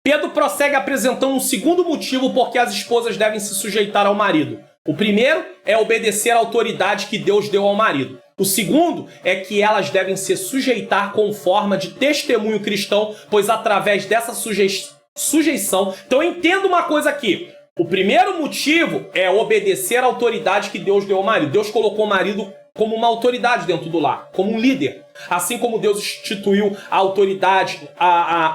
Pedro prossegue apresentando um segundo motivo por que as esposas devem se sujeitar ao marido. O primeiro é obedecer à autoridade que Deus deu ao marido. O segundo é que elas devem se sujeitar com forma de testemunho cristão, pois através dessa sujeição... Então entenda uma coisa aqui. O primeiro motivo é obedecer à autoridade que Deus deu ao marido. Deus colocou o marido como uma autoridade dentro do lar, como um líder. Assim como Deus instituiu a autoridade,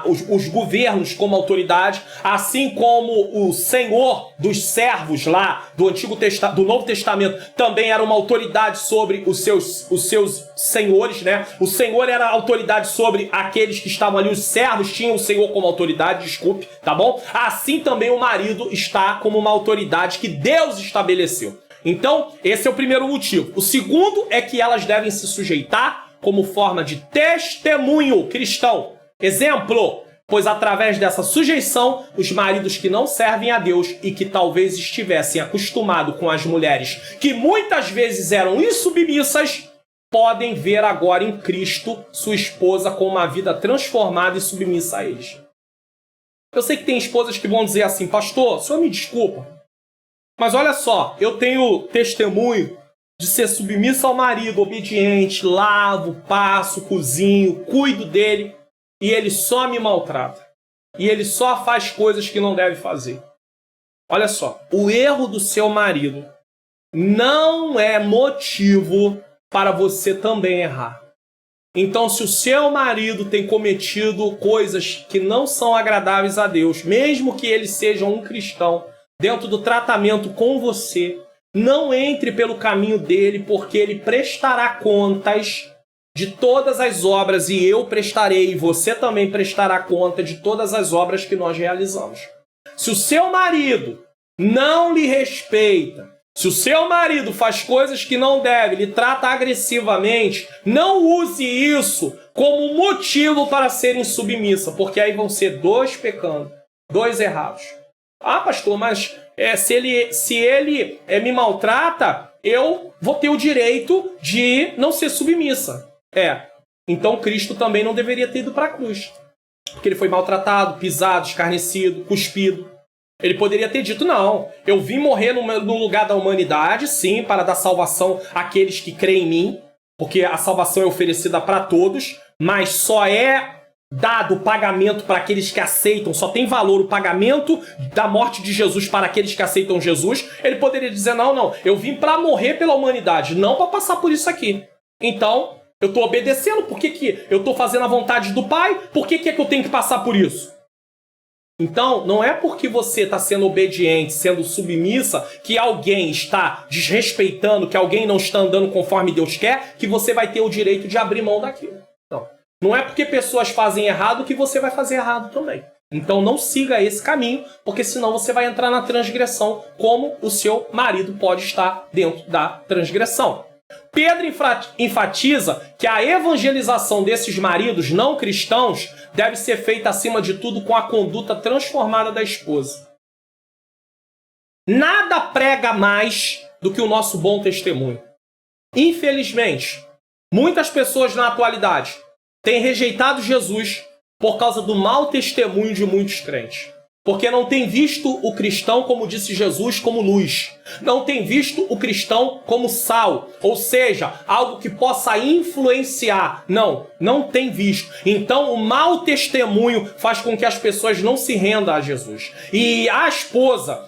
os governos como autoridade, assim como o Senhor dos servos lá do Novo Testamento também era uma autoridade sobre os seus senhores, né? O Senhor era a autoridade sobre aqueles que estavam ali, os servos tinham o Senhor como autoridade, desculpe, tá bom? Assim também o marido está como uma autoridade que Deus estabeleceu. Então, esse é o primeiro motivo. O segundo é que elas devem se sujeitar como forma de testemunho cristão. Exemplo, pois através dessa sujeição, os maridos que não servem a Deus e que talvez estivessem acostumados com as mulheres que muitas vezes eram insubmissas, podem ver agora em Cristo sua esposa com uma vida transformada e submissa a eles. Eu sei que tem esposas que vão dizer assim, pastor, o senhor me desculpa, mas olha só, eu tenho testemunho de ser submissa ao marido, obediente, lavo, passo, cozinho, cuido dele, e ele só me maltrata. E ele só faz coisas que não deve fazer. Olha só, o erro do seu marido não é motivo para você também errar. Então, se o seu marido tem cometido coisas que não são agradáveis a Deus, mesmo que ele seja um cristão, dentro do tratamento com você, não entre pelo caminho dele, porque ele prestará contas de todas as obras, e eu prestarei, e você também prestará conta de todas as obras que nós realizamos. Se o seu marido não lhe respeita, se o seu marido faz coisas que não deve, lhe trata agressivamente, não use isso como motivo para ser insubmissa, porque aí vão ser dois pecando, dois errados. Ah, pastor, mas se ele me maltrata, eu vou ter o direito de não ser submissa. Então Cristo também não deveria ter ido para a cruz. Porque ele foi maltratado, pisado, escarnecido, cuspido. Ele poderia ter dito, não, eu vim morrer no lugar da humanidade, sim, para dar salvação àqueles que creem em mim, porque a salvação é oferecida para todos, mas só é dado o pagamento para aqueles que aceitam, só tem valor o pagamento da morte de Jesus para aqueles que aceitam Jesus. Ele poderia dizer, não, eu vim para morrer pela humanidade, não para passar por isso aqui. Então, eu estou obedecendo, por que eu estou fazendo a vontade do Pai? Por que é que eu tenho que passar por isso? Então, não é porque você está sendo obediente, sendo submissa, que alguém está desrespeitando, que alguém não está andando conforme Deus quer, que você vai ter o direito de abrir mão daquilo. Não é porque pessoas fazem errado que você vai fazer errado também. Então não siga esse caminho, porque senão você vai entrar na transgressão, como o seu marido pode estar dentro da transgressão. Pedro enfatiza que a evangelização desses maridos não cristãos deve ser feita, acima de tudo, com a conduta transformada da esposa. Nada prega mais do que o nosso bom testemunho. Infelizmente, muitas pessoas na atualidade têm rejeitado Jesus por causa do mau testemunho de muitos crentes. Porque não tem visto o cristão, como disse Jesus, como luz. Não tem visto o cristão como sal. Ou seja, algo que possa influenciar. Não tem visto. Então, o mau testemunho faz com que as pessoas não se rendam a Jesus. E a esposa,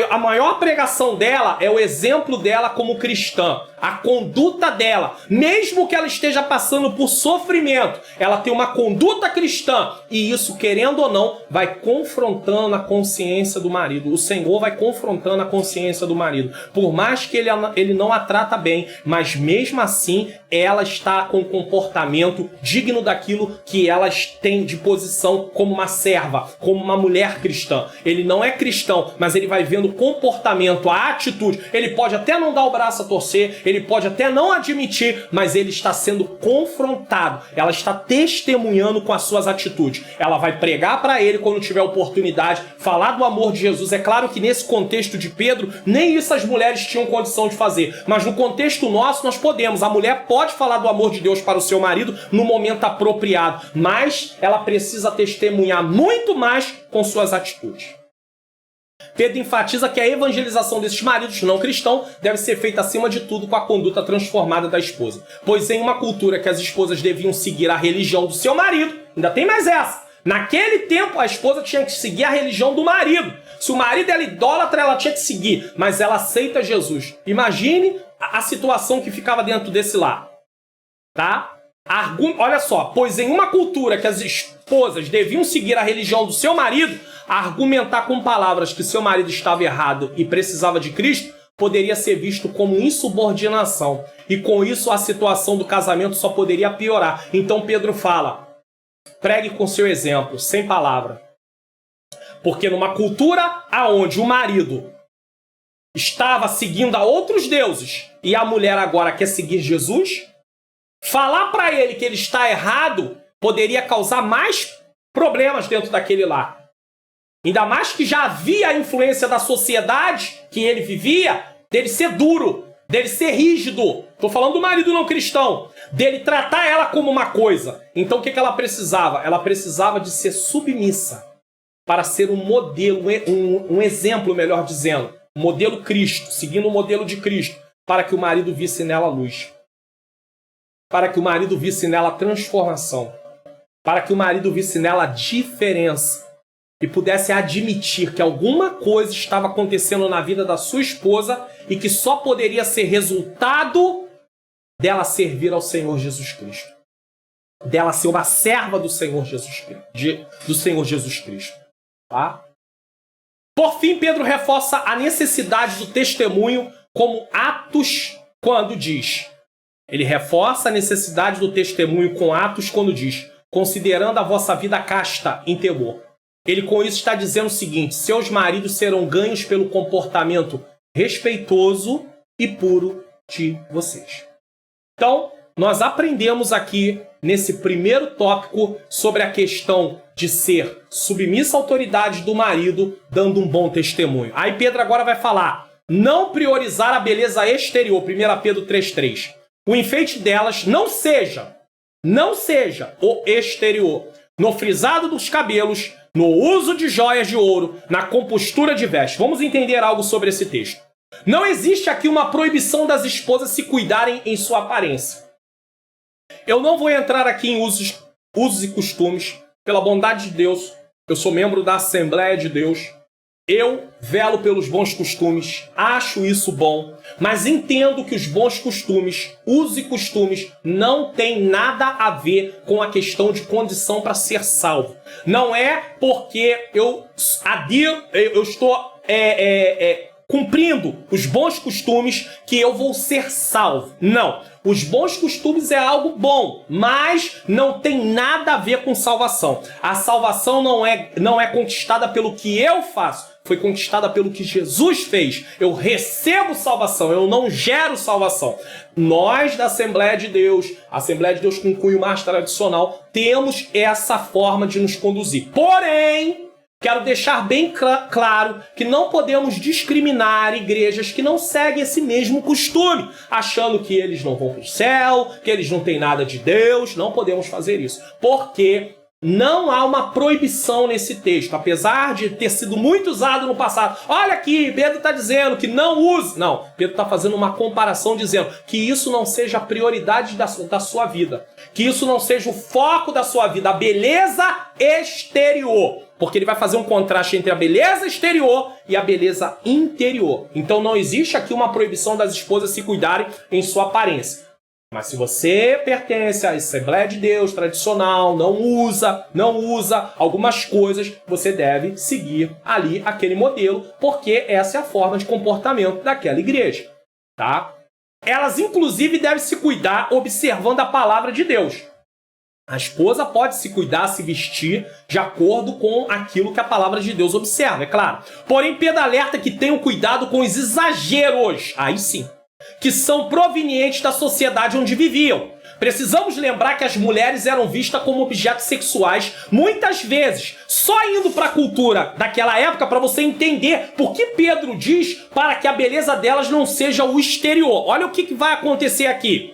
a maior pregação dela é o exemplo dela como cristã. A conduta dela, mesmo que ela esteja passando por sofrimento, ela tem uma conduta cristã. E isso, querendo ou não, vai confrontando a consciência do marido. O Senhor vai confrontando a consciência do marido. Por mais que ele não a trata bem, mas mesmo assim, ela está com um comportamento digno daquilo que elas têm de posição como uma serva, como uma mulher cristã. Ele não é cristão, mas ele vai vendo o comportamento, a atitude. Ele pode até não dar o braço a torcer, ele pode até não admitir, mas ele está sendo confrontado. Ela está testemunhando com as suas atitudes. Ela vai pregar para ele quando tiver oportunidade, falar do amor de Jesus. É claro que nesse contexto de Pedro, nem isso as mulheres tinham condição de fazer. Mas no contexto nosso, nós podemos. A mulher pode falar do amor de Deus para o seu marido no momento apropriado, mas ela precisa testemunhar muito mais com suas atitudes. Pedro enfatiza que a evangelização desses maridos não cristãos deve ser feita acima de tudo com a conduta transformada da esposa. Pois em uma cultura que as esposas deviam seguir a religião do seu marido, ainda tem mais essa. Naquele tempo a esposa tinha que seguir a religião do marido. Se o marido era idólatra, ela tinha que seguir, mas ela aceita Jesus. Imagine a situação que ficava dentro desse lar. Tá? Olha só, pois em uma cultura que as esposas deviam seguir a religião do seu marido, argumentar com palavras que seu marido estava errado e precisava de Cristo poderia ser visto como insubordinação. E com isso a situação do casamento só poderia piorar. Então Pedro fala, pregue com seu exemplo, sem palavra. Porque numa cultura onde o marido estava seguindo a outros deuses e a mulher agora quer seguir Jesus, falar para ele que ele está errado poderia causar mais problemas dentro daquele lar. Ainda mais que já havia a influência da sociedade que ele vivia, dele ser duro, dele ser rígido. Estou falando do marido não cristão. Dele tratar ela como uma coisa. Então o que ela precisava? Ela precisava de ser submissa para ser um modelo, um exemplo, melhor dizendo. Um modelo Cristo, seguindo o modelo de Cristo, para que o marido visse nela luz. Para que o marido visse nela transformação. Para que o marido visse nela diferença. E pudesse admitir que alguma coisa estava acontecendo na vida da sua esposa e que só poderia ser resultado dela servir ao Senhor Jesus Cristo. Dela ser uma serva do Senhor Jesus Cristo. Tá? Por fim, Pedro reforça a necessidade do testemunho como atos quando diz. Ele reforça a necessidade do testemunho com atos quando diz, considerando a vossa vida casta em temor. Ele com isso está dizendo o seguinte, seus maridos serão ganhos pelo comportamento respeitoso e puro de vocês. Então, nós aprendemos aqui, nesse primeiro tópico, sobre a questão de ser submissa à autoridade do marido, dando um bom testemunho. Aí Pedro agora vai falar, não priorizar a beleza exterior, 1 Pedro 3,3. O enfeite delas não seja o exterior, no frisado dos cabelos, no uso de joias de ouro, na compostura de vestes. Vamos entender algo sobre esse texto. Não existe aqui uma proibição das esposas se cuidarem em sua aparência. Eu não vou entrar aqui em usos e costumes. Pela bondade de Deus, eu sou membro da Assembleia de Deus. Eu velo pelos bons costumes, acho isso bom, mas entendo que os bons costumes, usos e costumes, não têm nada a ver com a questão de condição para ser salvo. Não é porque eu estou cumprindo os bons costumes que eu vou ser salvo. Não. Os bons costumes é algo bom, mas não tem nada a ver com salvação. A salvação não é conquistada pelo que eu faço. Foi conquistada pelo que Jesus fez. Eu recebo salvação, eu não gero salvação. Nós da Assembleia de Deus, a Assembleia de Deus com cunho mais tradicional, temos essa forma de nos conduzir. Porém, quero deixar bem claro que não podemos discriminar igrejas que não seguem esse mesmo costume, achando que eles não vão para o céu, que eles não têm nada de Deus. Não podemos fazer isso, porque não há uma proibição nesse texto, apesar de ter sido muito usado no passado. Olha aqui, Pedro está dizendo que não use. Não, Pedro está fazendo uma comparação dizendo que isso não seja a prioridade da sua vida, que isso não seja o foco da sua vida, a beleza exterior. Porque ele vai fazer um contraste entre a beleza exterior e a beleza interior. Então não existe aqui uma proibição das esposas se cuidarem em sua aparência. Mas se você pertence à Assembleia de Deus tradicional, não usa algumas coisas, você deve seguir ali aquele modelo, porque essa é a forma de comportamento daquela igreja, tá? Elas, inclusive, devem se cuidar observando a palavra de Deus. A esposa pode se cuidar, se vestir de acordo com aquilo que a palavra de Deus observa, é claro. Porém, Pedro alerta que tenham cuidado com os exageros, aí sim, que são provenientes da sociedade onde viviam. Precisamos lembrar que as mulheres eram vistas como objetos sexuais, muitas vezes, só indo para a cultura daquela época para você entender por que Pedro diz para que a beleza delas não seja o exterior. Olha o que vai acontecer aqui.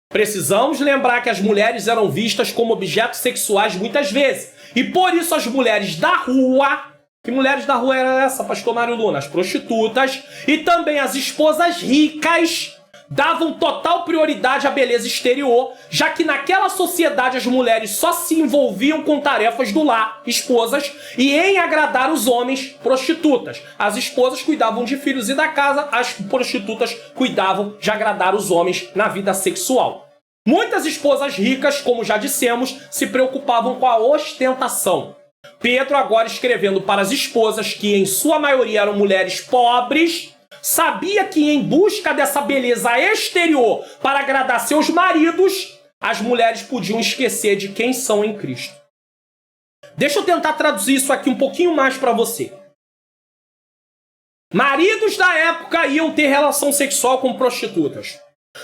Precisamos lembrar que as mulheres eram vistas como objetos sexuais muitas vezes. E por isso as mulheres da rua Que mulheres da rua era essa, pastor Mário Luna? As prostitutas e também as esposas ricas davam total prioridade à beleza exterior, já que naquela sociedade as mulheres só se envolviam com tarefas do lar, esposas, e em agradar os homens, prostitutas. As esposas cuidavam de filhos e da casa, as prostitutas cuidavam de agradar os homens na vida sexual. Muitas esposas ricas, como já dissemos, se preocupavam com a ostentação. Pedro, agora escrevendo para as esposas, que em sua maioria eram mulheres pobres, sabia que em busca dessa beleza exterior para agradar seus maridos, as mulheres podiam esquecer de quem são em Cristo. Deixa eu tentar traduzir isso aqui um pouquinho mais para você. Maridos da época iam ter relação sexual com prostitutas.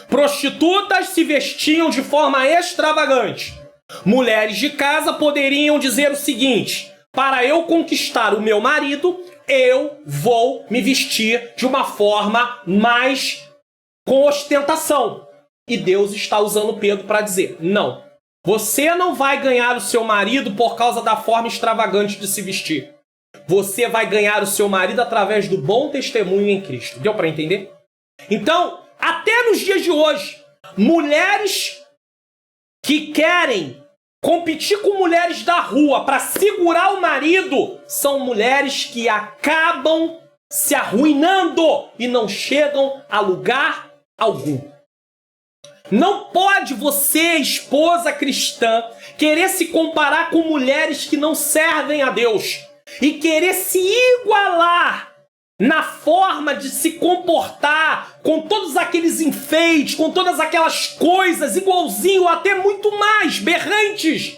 Prostitutas se vestiam de forma extravagante. Mulheres de casa poderiam dizer o seguinte: para eu conquistar o meu marido, eu vou me vestir de uma forma mais com ostentação. E Deus está usando Pedro para dizer: não, você não vai ganhar o seu marido por causa da forma extravagante de se vestir. Você vai ganhar o seu marido através do bom testemunho em Cristo. Deu para entender? Então, até nos dias de hoje, mulheres que querem competir com mulheres da rua para segurar o marido são mulheres que acabam se arruinando e não chegam a lugar algum. Não pode você, esposa cristã, querer se comparar com mulheres que não servem a Deus e querer se igualar na forma de se comportar, com todos aqueles enfeites, com todas aquelas coisas, igualzinho, até muito mais, berrantes,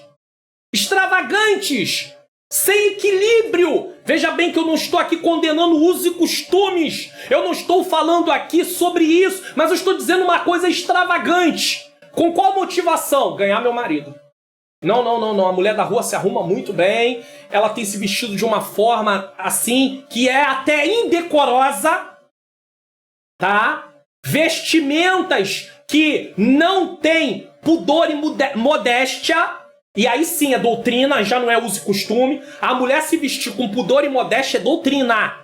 extravagantes, sem equilíbrio. Veja bem que eu não estou aqui condenando usos e costumes, eu não estou falando aqui sobre isso, mas eu estou dizendo uma coisa extravagante. Com qual motivação? Ganhar meu marido. Não. A mulher da rua se arruma muito bem, ela tem se vestido de uma forma assim, que é até indecorosa, tá? Vestimentas que não tem pudor e modéstia, e aí sim é doutrina, já não é uso e costume. A mulher se vestir com pudor e modéstia é doutrina.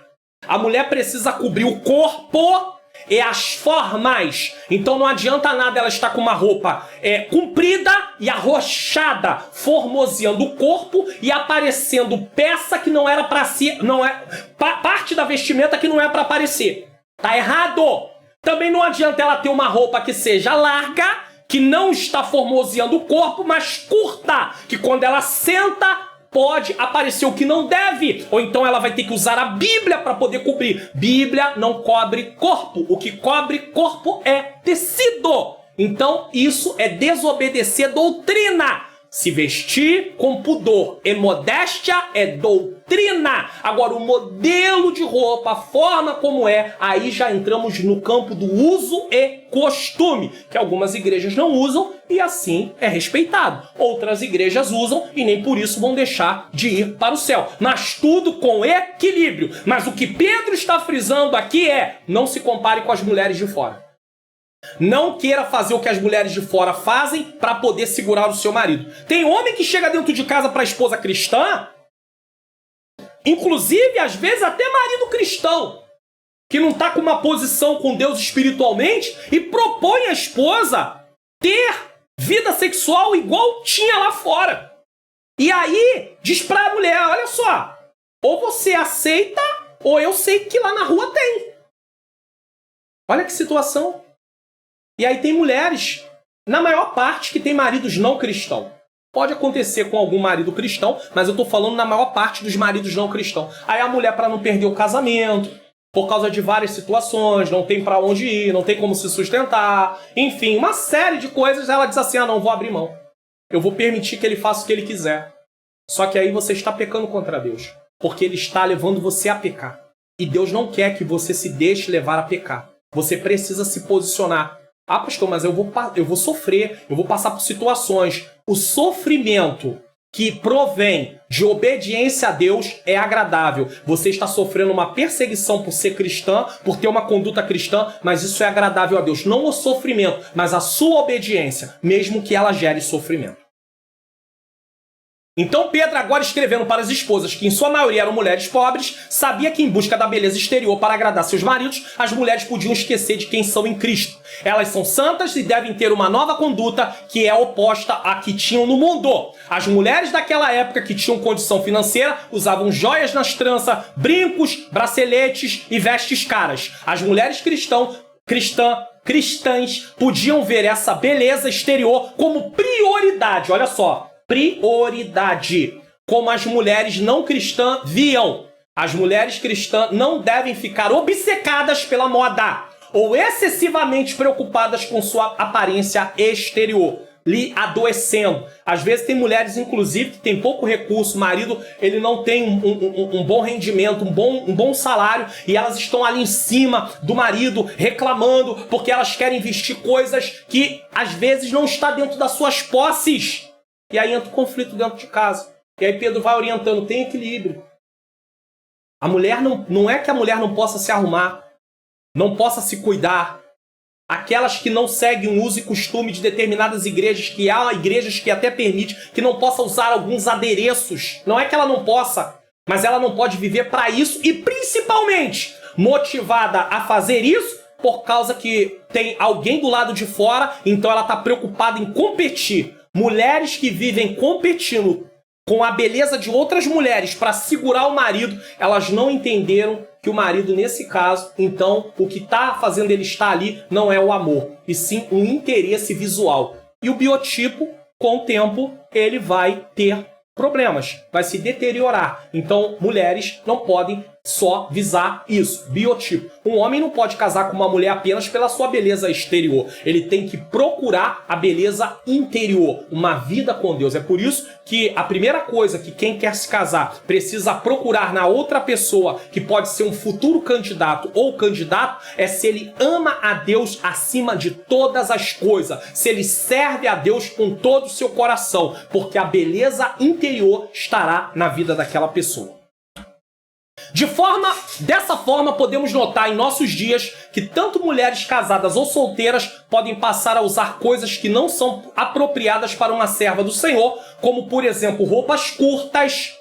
A mulher precisa cobrir o corpo e as formas. Então não adianta nada ela estar com uma roupa comprida e arrochada, formoseando o corpo e aparecendo peça que não era para si, não é parte da vestimenta que não é para aparecer. Tá errado. Também não adianta ela ter uma roupa que seja larga, que não está formoseando o corpo, mas curta, que quando ela senta pode aparecer o que não deve, ou então ela vai ter que usar a Bíblia para poder cobrir. Bíblia não cobre corpo, o que cobre corpo é tecido. Então isso é desobedecer doutrina. Se vestir com pudor e modéstia é doutrina. Agora, o modelo de roupa, a forma como é, aí já entramos no campo do uso e costume, que algumas igrejas não usam e assim é respeitado. Outras igrejas usam e nem por isso vão deixar de ir para o céu. Mas tudo com equilíbrio. Mas o que Pedro está frisando aqui é: não se compare com as mulheres de fora. Não queira fazer o que as mulheres de fora fazem para poder segurar o seu marido. Tem homem que chega dentro de casa para a esposa cristã, inclusive às vezes até marido cristão, que não está com uma posição com Deus espiritualmente, e propõe à esposa ter vida sexual igual tinha lá fora. E aí diz para a mulher: olha só, ou você aceita ou eu sei que lá na rua tem. Olha que situação. E aí tem mulheres, na maior parte, que tem maridos não cristãos. Pode acontecer com algum marido cristão, mas eu estou falando na maior parte dos maridos não cristãos. Aí a mulher, para não perder o casamento, por causa de várias situações, não tem para onde ir, não tem como se sustentar, enfim, uma série de coisas, ela diz assim: não vou abrir mão. Eu vou permitir que ele faça o que ele quiser. Só que aí você está pecando contra Deus, porque ele está levando você a pecar. E Deus não quer que você se deixe levar a pecar. Você precisa se posicionar. Ah, pastor, mas eu vou sofrer, eu vou passar por situações. O sofrimento que provém de obediência a Deus é agradável. Você está sofrendo uma perseguição por ser cristã, por ter uma conduta cristã, mas isso é agradável a Deus. Não o sofrimento, mas a sua obediência, mesmo que ela gere sofrimento. Então Pedro, agora escrevendo para as esposas, que em sua maioria eram mulheres pobres, sabia que em busca da beleza exterior para agradar seus maridos, as mulheres podiam esquecer de quem são em Cristo. Elas são santas e devem ter uma nova conduta que é oposta à que tinham no mundo. As mulheres daquela época que tinham condição financeira usavam joias nas tranças, brincos, braceletes e vestes caras. As mulheres cristãs podiam ver essa beleza exterior como prioridade. Olha só. Prioridade, como as mulheres não cristãs viam. As mulheres cristãs não devem ficar obcecadas pela moda ou excessivamente preocupadas com sua aparência exterior, lhe adoecendo. Às vezes tem mulheres, inclusive, que têm pouco recurso, o marido ele não tem um bom rendimento, um bom salário, e elas estão ali em cima do marido, reclamando, porque elas querem vestir coisas que às vezes não está dentro das suas posses. E aí entra o conflito dentro de casa. E aí Pedro vai orientando, tem equilíbrio. A mulher não é que a mulher não possa se arrumar, não possa se cuidar. Aquelas que não seguem o uso e costume de determinadas igrejas, que há igrejas que até permitem que não possa usar alguns adereços. Não é que ela não possa, mas ela não pode viver para isso e principalmente motivada a fazer isso por causa que tem alguém do lado de fora, então ela está preocupada em competir. Mulheres que vivem competindo com a beleza de outras mulheres para segurar o marido, elas não entenderam que o marido, nesse caso, então, o que está fazendo ele estar ali não é o amor, e sim um interesse visual. E o biotipo, com o tempo, ele vai ter problemas, vai se deteriorar. Então, mulheres não podem só visar isso, biotipo. Um homem não pode casar com uma mulher apenas pela sua beleza exterior. Ele tem que procurar a beleza interior, uma vida com Deus. É por isso que a primeira coisa que quem quer se casar precisa procurar na outra pessoa, que pode ser um futuro candidato ou candidato, é se ele ama a Deus acima de todas as coisas, se ele serve a Deus com todo o seu coração, porque a beleza interior estará na vida daquela pessoa. Dessa forma, podemos notar em nossos dias que tanto mulheres casadas ou solteiras podem passar a usar coisas que não são apropriadas para uma serva do Senhor, como, por exemplo, roupas curtas,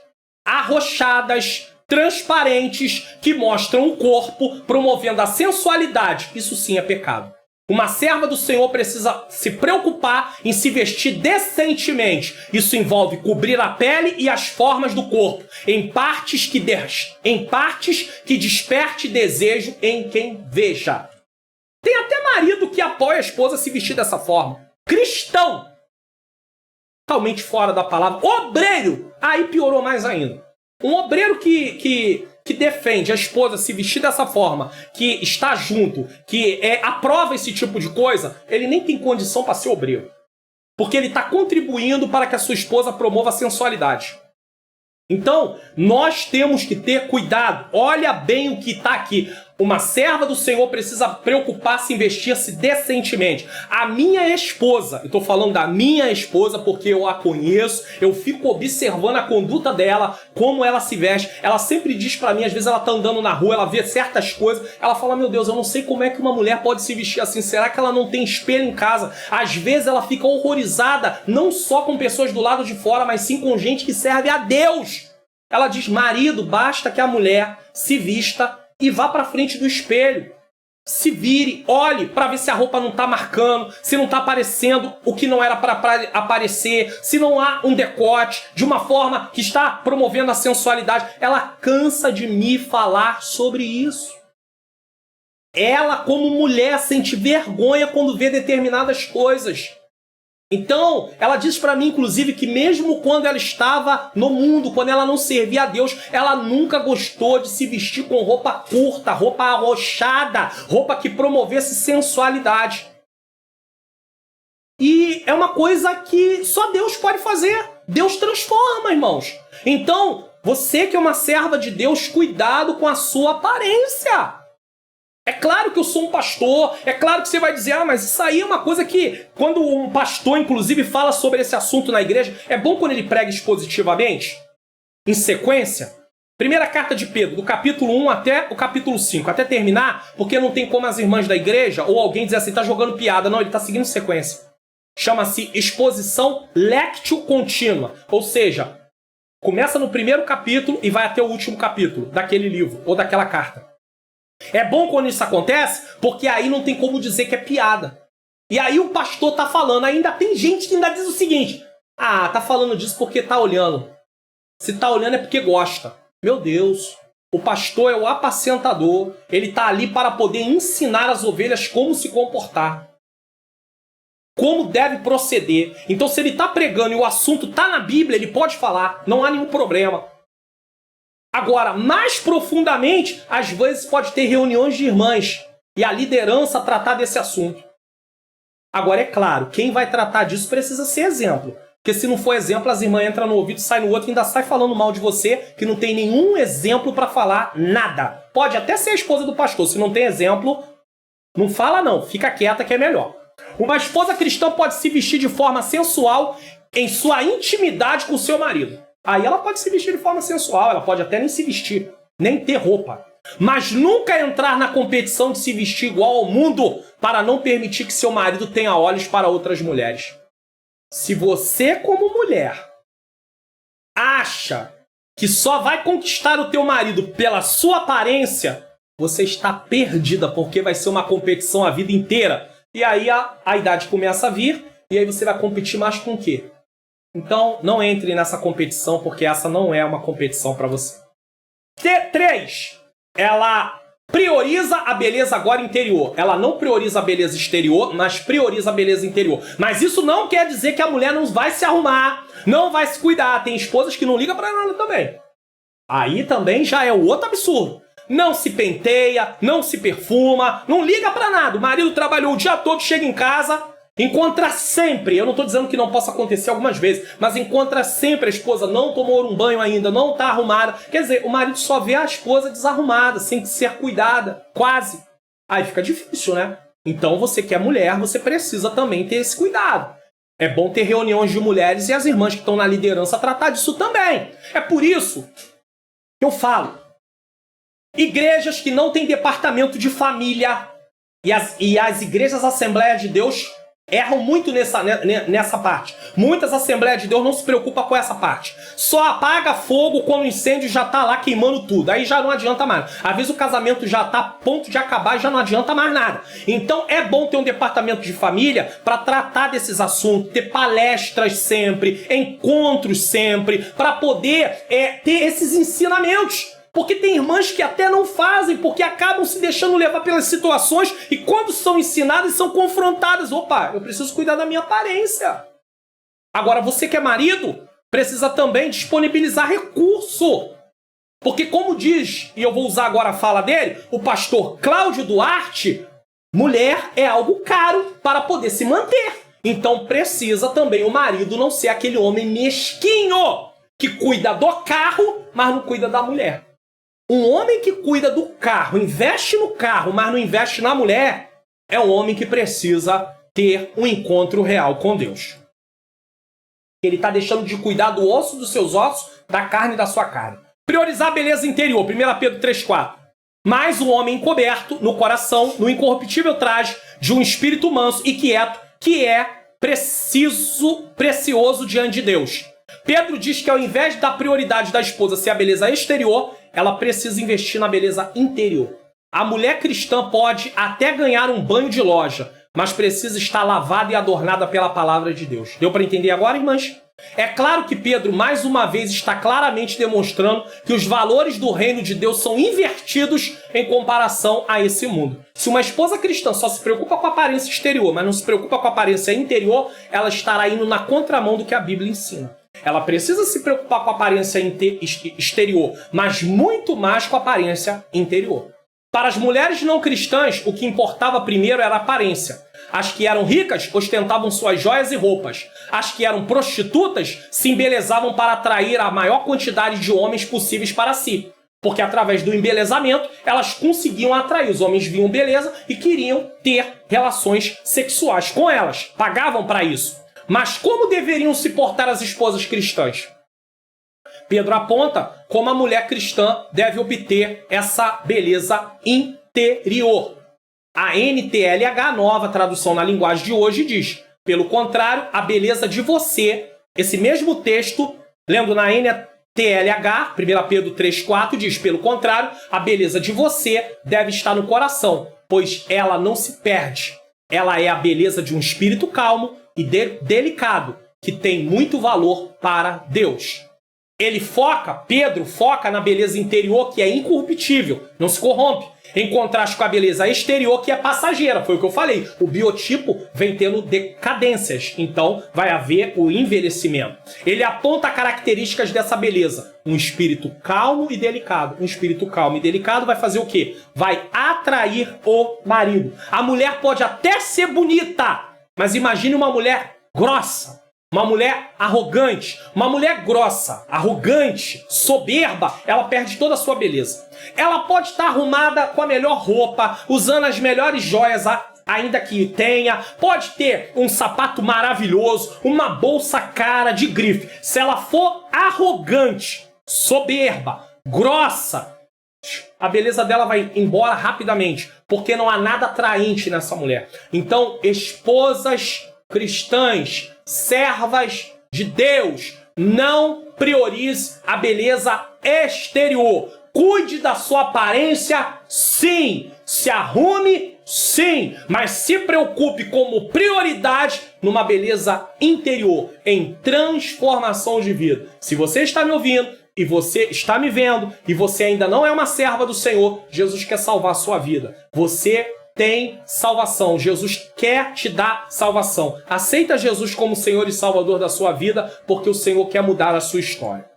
arrochadas, transparentes, que mostram o corpo, promovendo a sensualidade. Isso sim é pecado. Uma serva do Senhor precisa se preocupar em se vestir decentemente. Isso envolve cobrir a pele e as formas do corpo, em partes que desperte desejo em quem veja. Tem até marido que apoia a esposa a se vestir dessa forma. Cristão. Totalmente fora da palavra. Obreiro. Aí piorou mais ainda. Um obreiro que defende a esposa se vestir dessa forma, que está junto, que aprova esse tipo de coisa, ele nem tem condição para ser obreiro. Porque ele está contribuindo para que a sua esposa promova a sensualidade. Então, nós temos que ter cuidado. Olha bem o que está aqui. Uma serva do Senhor precisa preocupar-se em vestir-se decentemente. A minha esposa, eu estou falando da minha esposa porque eu a conheço, eu fico observando a conduta dela, como ela se veste. Ela sempre diz para mim, às vezes ela está andando na rua, ela vê certas coisas, ela fala, meu Deus, eu não sei como é que uma mulher pode se vestir assim, será que ela não tem espelho em casa? Às vezes ela fica horrorizada, não só com pessoas do lado de fora, mas sim com gente que serve a Deus. Ela diz, marido, basta que a mulher se vista e vá para frente do espelho. Se vire, olhe para ver se a roupa não está marcando, se não está aparecendo o que não era para aparecer, se não há um decote, de uma forma que está promovendo a sensualidade. Ela cansa de me falar sobre isso. Ela, como mulher, sente vergonha quando vê determinadas coisas. Então, ela diz para mim, inclusive, que mesmo quando ela estava no mundo, quando ela não servia a Deus, ela nunca gostou de se vestir com roupa curta, roupa arrochada, roupa que promovesse sensualidade. E é uma coisa que só Deus pode fazer. Deus transforma, irmãos. Então, você que é uma serva de Deus, cuidado com a sua aparência. É claro que eu sou um pastor, é claro que você vai dizer, mas isso aí é uma coisa que, quando um pastor, inclusive, fala sobre esse assunto na igreja, é bom quando ele prega expositivamente, em sequência. Primeira carta de Pedro, do capítulo 1 até o capítulo 5, até terminar, porque não tem como as irmãs da igreja, ou alguém dizer assim, tá jogando piada. Não, ele tá seguindo sequência. Chama-se exposição lectio contínua, ou seja, Começa no primeiro capítulo e vai até o último capítulo daquele livro ou daquela carta. É bom quando isso acontece, porque aí não tem como dizer que é piada. E aí o pastor tá falando, ainda tem gente que ainda diz o seguinte: ah, tá falando disso porque tá olhando. Se tá olhando é porque gosta. Meu Deus, o pastor é o apacentador, ele tá ali para poder ensinar as ovelhas como se comportar, como deve proceder. Então se ele tá pregando e o assunto tá na Bíblia, ele pode falar, não há nenhum problema. Agora, mais profundamente, às vezes pode ter reuniões de irmãs e a liderança tratar desse assunto. Agora, é claro, quem vai tratar disso precisa ser exemplo. Porque se não for exemplo, as irmãs entram no ouvido, saem no outro e ainda sai falando mal de você, que não tem nenhum exemplo para falar nada. Pode até ser a esposa do pastor, se não tem exemplo, não fala não, fica quieta que é melhor. Uma esposa cristã pode se vestir de forma sensual em sua intimidade com seu marido. Aí ela pode se vestir de forma sensual, ela pode até nem se vestir, nem ter roupa. Mas nunca entrar na competição de se vestir igual ao mundo para não permitir que seu marido tenha olhos para outras mulheres. Se você, como mulher, acha que só vai conquistar o teu marido pela sua aparência, você está perdida, porque vai ser uma competição a vida inteira. E aí a idade começa a vir, e aí você vai competir mais com o quê? Então, não entre nessa competição, porque essa não é uma competição para você. 3. Ela prioriza a beleza agora interior. Ela não prioriza a beleza exterior, mas prioriza a beleza interior. Mas isso não quer dizer que a mulher não vai se arrumar, não vai se cuidar. Tem esposas que não ligam pra nada também. Aí também já é o outro absurdo. Não se penteia, não se perfuma, não liga pra nada. O marido trabalhou o dia todo, chega em casa, encontra sempre, eu não tô dizendo que não possa acontecer algumas vezes, mas encontra sempre a esposa não tomou um banho ainda, não tá arrumada. Quer dizer, o marido só vê a esposa desarrumada, sem ser cuidada, quase. Aí fica difícil, né? Então você que é mulher, você precisa também ter esse cuidado. É bom ter reuniões de mulheres e as irmãs que estão na liderança tratar disso também. É por isso que eu falo. Igrejas que não têm departamento de família e as igrejas Assembleias de Deus erram muito nessa parte. Muitas Assembleias de Deus não se preocupam com essa parte. Só apaga fogo quando o incêndio já está lá queimando tudo. Aí já não adianta mais. Às vezes o casamento já está a ponto de acabar e já não adianta mais nada. Então é bom ter um departamento de família para tratar desses assuntos, ter palestras sempre, encontros sempre, para poder ter esses ensinamentos. Porque tem irmãs que até não fazem, porque acabam se deixando levar pelas situações e quando são ensinadas, são confrontadas. Opa, eu preciso cuidar da minha aparência. Agora, você que é marido, precisa também disponibilizar recurso. Porque como diz, e eu vou usar agora a fala dele, o pastor Cláudio Duarte, mulher é algo caro para poder se manter. Então precisa também o marido não ser aquele homem mesquinho que cuida do carro, mas não cuida da mulher. Um homem que cuida do carro, investe no carro, mas não investe na mulher, é um homem que precisa ter um encontro real com Deus. Ele está deixando de cuidar do osso dos seus ossos, da carne da sua carne. Priorizar a beleza interior, 1 Pedro 3,4. Mas o homem encoberto no coração, no incorruptível traje de um espírito manso e quieto, que é precioso diante de Deus. Pedro diz que ao invés da prioridade da esposa ser a beleza exterior, ela precisa investir na beleza interior. A mulher cristã pode até ganhar um banho de loja, mas precisa estar lavada e adornada pela palavra de Deus. Deu para entender agora, irmãs? É claro que Pedro, mais uma vez, está claramente demonstrando que os valores do reino de Deus são invertidos em comparação a esse mundo. Se uma esposa cristã só se preocupa com a aparência exterior, mas não se preocupa com a aparência interior, ela estará indo na contramão do que a Bíblia ensina. Ela precisa se preocupar com a aparência exterior, mas muito mais com a aparência interior. Para as mulheres não cristãs, o que importava primeiro era a aparência. As que eram ricas ostentavam suas joias e roupas. As que eram prostitutas se embelezavam para atrair a maior quantidade de homens possíveis para si. Porque através do embelezamento, elas conseguiam atrair. Os homens viam beleza e queriam ter relações sexuais com elas. Pagavam para isso. Mas como deveriam se portar as esposas cristãs? Pedro aponta como a mulher cristã deve obter essa beleza interior. A NTLH, nova tradução na linguagem de hoje, diz: pelo contrário, a beleza de você, esse mesmo texto, lendo na TLH, 1 Pedro 3,4 diz, pelo contrário, a beleza de você deve estar no coração, pois ela não se perde. Ela é a beleza de um espírito calmo e delicado, que tem muito valor para Deus. Pedro foca na beleza interior, que é incorruptível, não se corrompe, em contraste com a beleza exterior, que é passageira, foi o que eu falei. O biotipo vem tendo decadências, então vai haver o envelhecimento. Ele aponta características dessa beleza. Um espírito calmo e delicado. Um espírito calmo e delicado vai fazer o quê? Vai atrair o marido. A mulher pode até ser bonita, mas imagine uma mulher grossa. Uma mulher arrogante, uma mulher grossa, arrogante, soberba, ela perde toda a sua beleza. Ela pode estar arrumada com a melhor roupa, usando as melhores joias, ainda que tenha, pode ter um sapato maravilhoso, uma bolsa cara de grife. Se ela for arrogante, soberba, grossa, a beleza dela vai embora rapidamente, porque não há nada atraente nessa mulher. Então, esposas cristãs, servas de Deus, não priorize a beleza exterior. Cuide da sua aparência, sim. Se arrume, sim. Mas se preocupe como prioridade numa beleza interior, em transformação de vida. Se você está me ouvindo e você está me vendo e você ainda não é uma serva do Senhor, Jesus quer salvar a sua vida. Você tem salvação. Jesus quer te dar salvação. Aceita Jesus como Senhor e Salvador da sua vida, porque o Senhor quer mudar a sua história.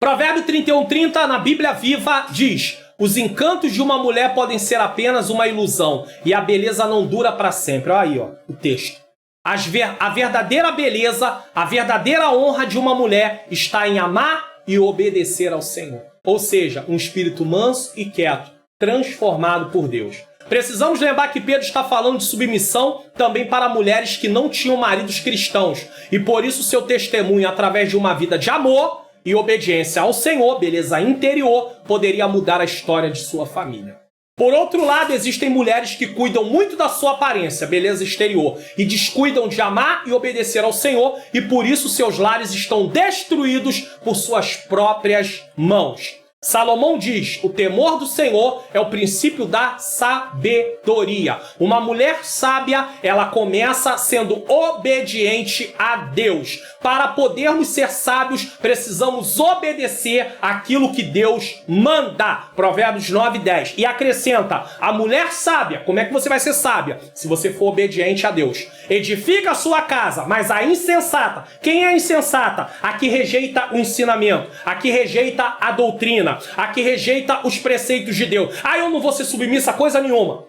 Provérbio 31:30, na Bíblia Viva, diz: os encantos de uma mulher podem ser apenas uma ilusão, e a beleza não dura para sempre. Olha aí, o texto. A verdadeira beleza, a verdadeira honra de uma mulher está em amar e obedecer ao Senhor. Ou seja, um espírito manso e quieto, transformado por Deus. Precisamos lembrar que Pedro está falando de submissão também para mulheres que não tinham maridos cristãos. E por isso seu testemunho, através de uma vida de amor e obediência ao Senhor, beleza interior, poderia mudar a história de sua família. Por outro lado, existem mulheres que cuidam muito da sua aparência, beleza exterior, e descuidam de amar e obedecer ao Senhor, e por isso seus lares estão destruídos por suas próprias mãos. Salomão diz: o temor do Senhor é o princípio da sabedoria. Uma mulher sábia, ela começa sendo obediente a Deus. Para podermos ser sábios, precisamos obedecer aquilo que Deus manda. Provérbios 9:10. E acrescenta: a mulher sábia, como é que você vai ser sábia? Se você for obediente a Deus. Edifica a sua casa, mas a insensata, quem é a insensata? A que rejeita o ensinamento, a que rejeita a doutrina, a que rejeita os preceitos de Deus. Eu não vou ser submissa a coisa nenhuma.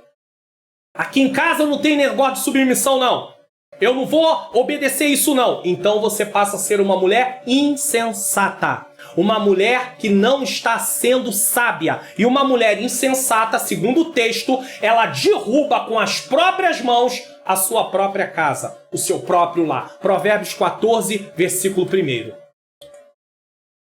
Aqui em casa não tem negócio de submissão, não. Eu não vou obedecer isso, não. Então você passa a ser uma mulher insensata. Uma mulher que não está sendo sábia. E uma mulher insensata, segundo o texto, ela derruba com as próprias mãos a sua própria casa, o seu próprio lar. Provérbios 14, versículo 1.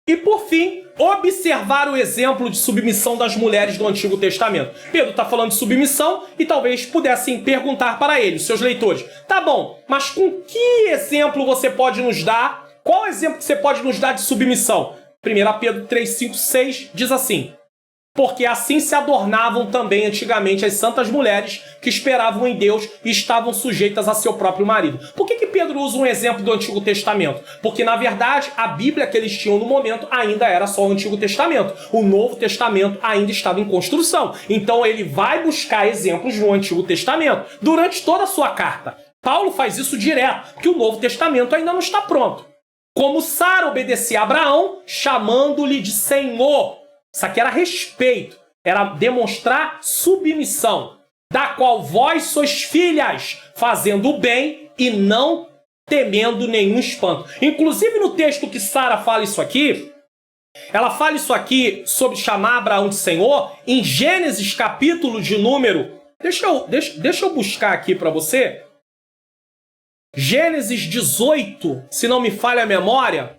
E por fim, observar o exemplo de submissão das mulheres do Antigo Testamento. Pedro está falando de submissão e talvez pudessem perguntar para ele, seus leitores: tá bom, mas com que exemplo você pode nos dar? Qual exemplo que você pode nos dar de submissão? 1 Pedro 3, 5, 6 diz assim: porque assim se adornavam também antigamente as santas mulheres que esperavam em Deus e estavam sujeitas a seu próprio marido. Por que Pedro usa um exemplo do Antigo Testamento? Porque, na verdade, a Bíblia que eles tinham no momento ainda era só o Antigo Testamento. O Novo Testamento ainda estava em construção. Então ele vai buscar exemplos no Antigo Testamento durante toda a sua carta. Paulo faz isso direto, porque o Novo Testamento ainda não está pronto. Como Sara obedecia a Abraão, chamando-lhe de Senhor. Isso aqui era respeito, era demonstrar submissão, da qual vós sois filhas, fazendo o bem e não temendo nenhum espanto. Inclusive no texto que Sara fala isso aqui, ela fala isso aqui sobre chamar Abraão de Senhor, em Gênesis capítulo de número... Deixa eu buscar aqui para você. Gênesis 18, se não me falha a memória...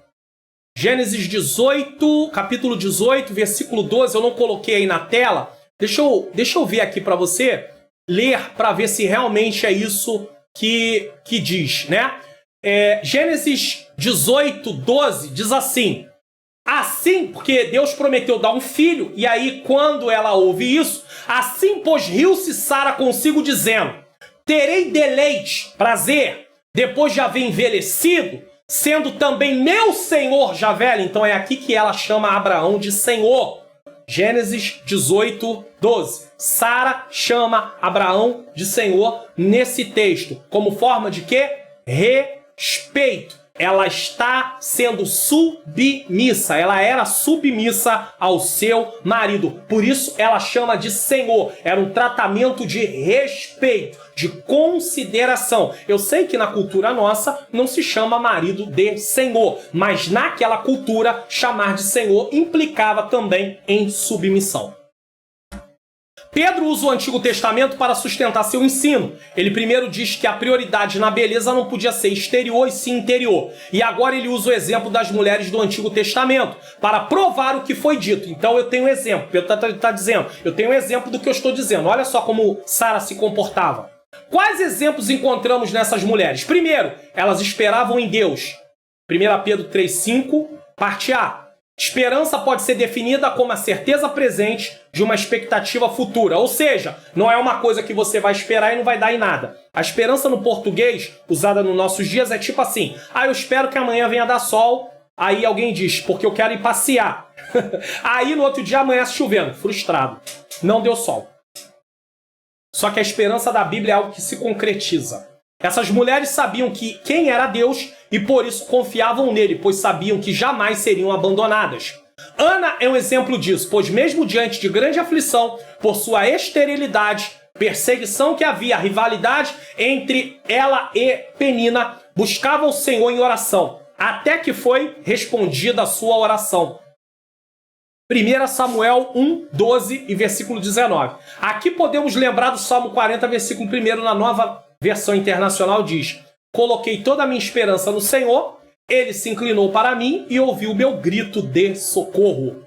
Gênesis 18, capítulo 18, versículo 12, eu não coloquei aí na tela. Deixa eu ver aqui para você, ler para ver se realmente é isso que diz, né? Gênesis 18, 12 diz assim: Assim, porque Deus prometeu dar um filho, e aí quando ela ouve isso, assim, pois riu-se Sara consigo, dizendo: terei deleite, prazer, depois de haver envelhecido, sendo também meu senhor já velho. Então é aqui que ela chama Abraão de senhor. Gênesis 18, 12. Sara chama Abraão de senhor nesse texto, como forma de quê? Respeito. Ela está sendo submissa, ela era submissa ao seu marido. Por isso ela chama de senhor. Era um tratamento de respeito, de consideração. Eu sei que na cultura nossa não se chama marido de senhor, mas naquela cultura chamar de senhor implicava também em submissão. Pedro usa o Antigo Testamento para sustentar seu ensino. Ele primeiro diz que a prioridade na beleza não podia ser exterior e sim interior. E agora ele usa o exemplo das mulheres do Antigo Testamento para provar o que foi dito. Então eu tenho um exemplo. Pedro está dizendo, eu tenho um exemplo do que eu estou dizendo. Olha só como Sara se comportava. Quais exemplos encontramos nessas mulheres? Primeiro, elas esperavam em Deus. 1 Pedro 3,5, parte A. Esperança pode ser definida como a certeza presente de uma expectativa futura. Ou seja, não é uma coisa que você vai esperar e não vai dar em nada. A esperança no português, usada nos nossos dias, é tipo assim: eu espero que amanhã venha dar sol. Aí alguém diz, porque eu quero ir passear. Aí no outro dia amanhece chovendo. Frustrado. Não deu sol. Só que a esperança da Bíblia é algo que se concretiza. Essas mulheres sabiam quem era Deus e por isso confiavam nele, pois sabiam que jamais seriam abandonadas. Ana é um exemplo disso, pois mesmo diante de grande aflição, por sua esterilidade, perseguição que havia, rivalidade entre ela e Penina, buscava o Senhor em oração, até que foi respondida a sua oração. 1 Samuel 1, 12 e versículo 19. Aqui podemos lembrar do Salmo 40, versículo 1 na Nova Versão Internacional diz: coloquei toda a minha esperança no Senhor, ele se inclinou para mim e ouviu o meu grito de socorro.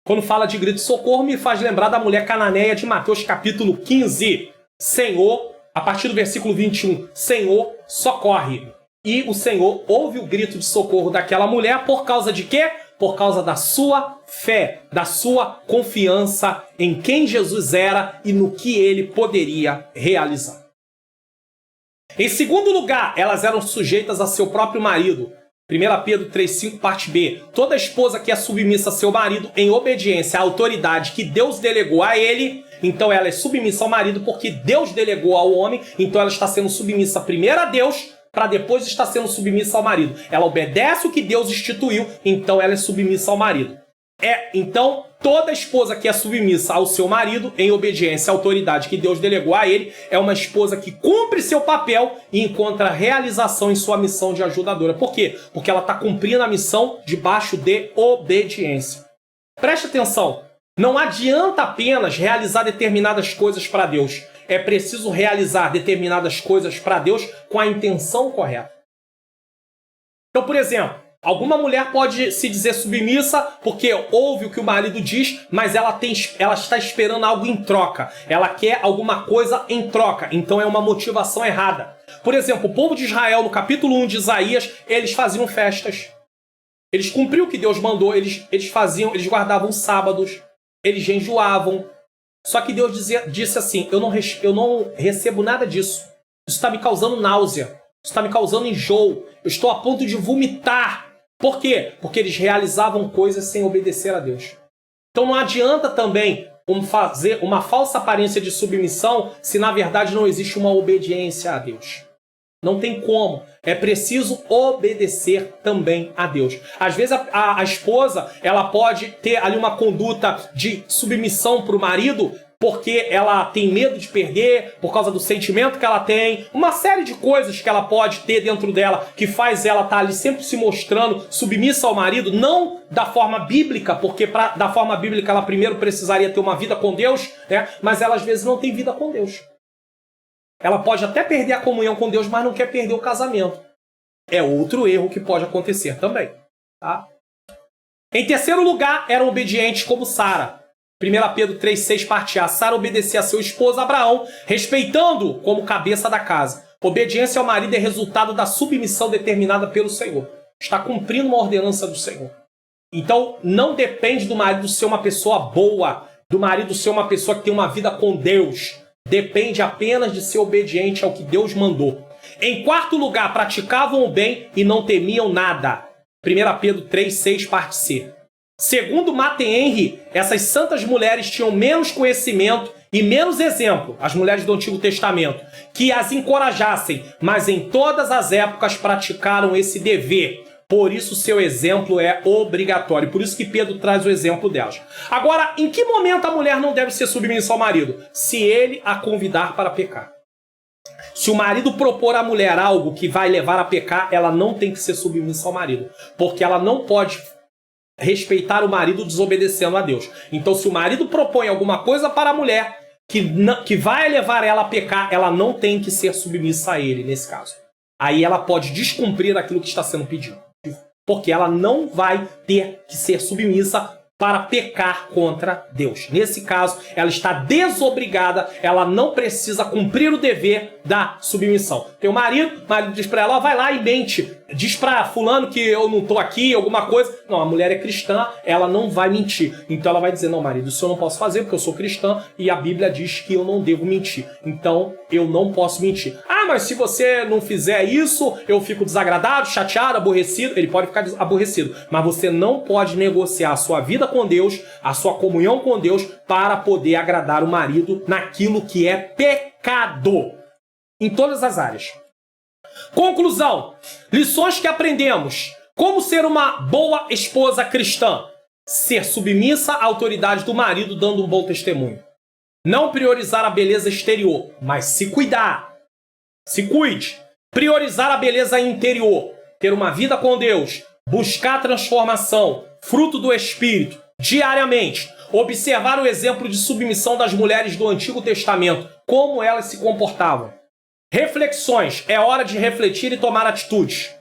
Quando fala de grito de socorro, me faz lembrar da mulher cananeia de Mateus capítulo 15. Senhor, a partir do versículo 21, Senhor, socorre. E o Senhor ouve o grito de socorro daquela mulher por causa de quê? Por causa da sua fé, da sua confiança em quem Jesus era e no que ele poderia realizar. Em segundo lugar, elas eram sujeitas a seu próprio marido. 1 Pedro 3,5, parte B. Toda esposa que é submissa a seu marido em obediência à autoridade que Deus delegou a ele, então ela é submissa ao marido porque Deus delegou ao homem, então ela está sendo submissa primeiro a Deus, para depois estar sendo submissa ao marido. Ela obedece o que Deus instituiu, então ela é submissa ao marido. Então, toda esposa que é submissa ao seu marido, em obediência à autoridade que Deus delegou a ele, é uma esposa que cumpre seu papel e encontra realização em sua missão de ajudadora. Por quê? Porque ela está cumprindo a missão debaixo de obediência. Preste atenção, não adianta apenas realizar determinadas coisas para Deus. É preciso realizar determinadas coisas para Deus com a intenção correta. Então, por exemplo, alguma mulher pode se dizer submissa porque ouve o que o marido diz, mas ela está esperando algo em troca. Ela quer alguma coisa em troca, então é uma motivação errada. Por exemplo, o povo de Israel, no capítulo 1 de Isaías, eles faziam festas. Eles cumpriam o que Deus mandou, eles guardavam sábados, eles jejuavam. Só que Deus disse assim: eu não recebo nada disso. Isso está me causando náusea, isso está me causando enjoo, eu estou a ponto de vomitar. Por quê? Porque eles realizavam coisas sem obedecer a Deus. Então não adianta também fazer uma falsa aparência de submissão se na verdade não existe uma obediência a Deus. Não tem como. É preciso obedecer também a Deus. Às vezes a esposa ela pode ter ali uma conduta de submissão para o marido porque ela tem medo de perder, por causa do sentimento que ela tem, uma série de coisas que ela pode ter dentro dela que faz ela estar ali sempre se mostrando submissa ao marido, não da forma bíblica, porque da forma bíblica ela primeiro precisaria ter uma vida com Deus, né? Mas ela às vezes não tem vida com Deus. Ela pode até perder a comunhão com Deus, mas não quer perder o casamento. É outro erro que pode acontecer também. Tá? Em terceiro lugar, eram obedientes como Sara. 1 Pedro 3,6, parte A. Sara obedecia a seu esposo Abraão, respeitando-o como cabeça da casa. Obediência ao marido é resultado da submissão determinada pelo Senhor. Está cumprindo uma ordenança do Senhor. Então, não depende do marido ser uma pessoa boa, do marido ser uma pessoa que tem uma vida com Deus. Depende apenas de ser obediente ao que Deus mandou. Em quarto lugar, praticavam o bem e não temiam nada. 1 Pedro 3,6, parte C. Segundo Matem Henry, essas santas mulheres tinham menos conhecimento e menos exemplo, as mulheres do Antigo Testamento, que as encorajassem, mas em todas as épocas praticaram esse dever. Por isso seu exemplo é obrigatório. Por isso que Pedro traz o exemplo delas. Agora, em que momento a mulher não deve ser submissa ao marido? Se ele a convidar para pecar. Se o marido propor à mulher algo que vai levar a pecar, ela não tem que ser submissa ao marido. Porque ela não pode respeitar o marido desobedecendo a Deus. Então, se o marido propõe alguma coisa para a mulher que vai levar ela a pecar, ela não tem que ser submissa a ele, nesse caso. Aí ela pode descumprir aquilo que está sendo pedido. Porque ela não vai ter que ser submissa para pecar contra Deus. Nesse caso, ela está desobrigada, ela não precisa cumprir o dever da submissão. Tem o marido diz para ela, vai lá e mente. Diz para fulano que eu não estou aqui, alguma coisa. Não, a mulher é cristã, ela não vai mentir. Então ela vai dizer, não, marido, isso eu não posso fazer porque eu sou cristã e a Bíblia diz que eu não devo mentir. Então eu não posso mentir. Ah, mas se você não fizer isso, eu fico desagradado, chateado, aborrecido. Ele pode ficar aborrecido, mas você não pode negociar a sua vida com Deus, a sua comunhão com Deus, para poder agradar o marido naquilo que é pecado. Em todas as áreas. Conclusão. Lições que aprendemos. Como ser uma boa esposa cristã? Ser submissa à autoridade do marido, dando um bom testemunho. Não priorizar a beleza exterior, mas se cuidar. Se cuide. Priorizar a beleza interior. Ter uma vida com Deus. Buscar transformação. Fruto do Espírito. Diariamente. Observar o exemplo de submissão das mulheres do Antigo Testamento. Como elas se comportavam. Reflexões. É hora de refletir e tomar atitudes.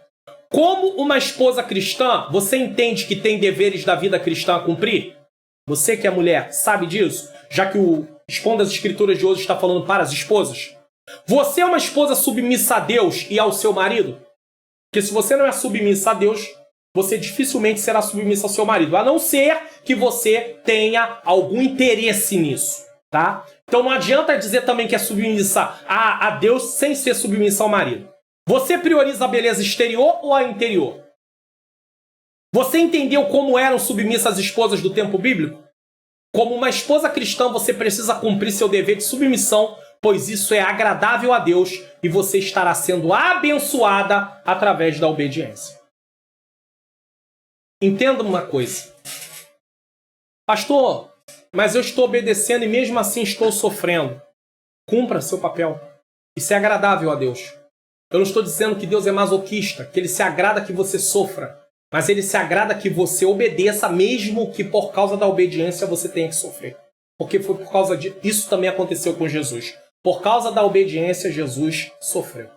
Como uma esposa cristã, você entende que tem deveres da vida cristã a cumprir? Você que é mulher, sabe disso? Já que o Expondo as Escrituras de hoje está falando para as esposas. Você é uma esposa submissa a Deus e ao seu marido? Porque se você não é submissa a Deus, você dificilmente será submissa ao seu marido. A não ser que você tenha algum interesse nisso, tá? Então não adianta dizer também que é submissa a Deus sem ser submissa ao marido. Você prioriza a beleza exterior ou a interior? Você entendeu como eram submissas as esposas do tempo bíblico? Como uma esposa cristã, você precisa cumprir seu dever de submissão, pois isso é agradável a Deus e você estará sendo abençoada através da obediência. Entenda uma coisa. Pastor, mas eu estou obedecendo e mesmo assim estou sofrendo. Cumpra seu papel. Isso é agradável a Deus. Eu não estou dizendo que Deus é masoquista, que Ele se agrada que você sofra. Mas Ele se agrada que você obedeça, mesmo que por causa da obediência você tenha que sofrer. Porque foi por causa disso. Isso também aconteceu com Jesus. Por causa da obediência, Jesus sofreu.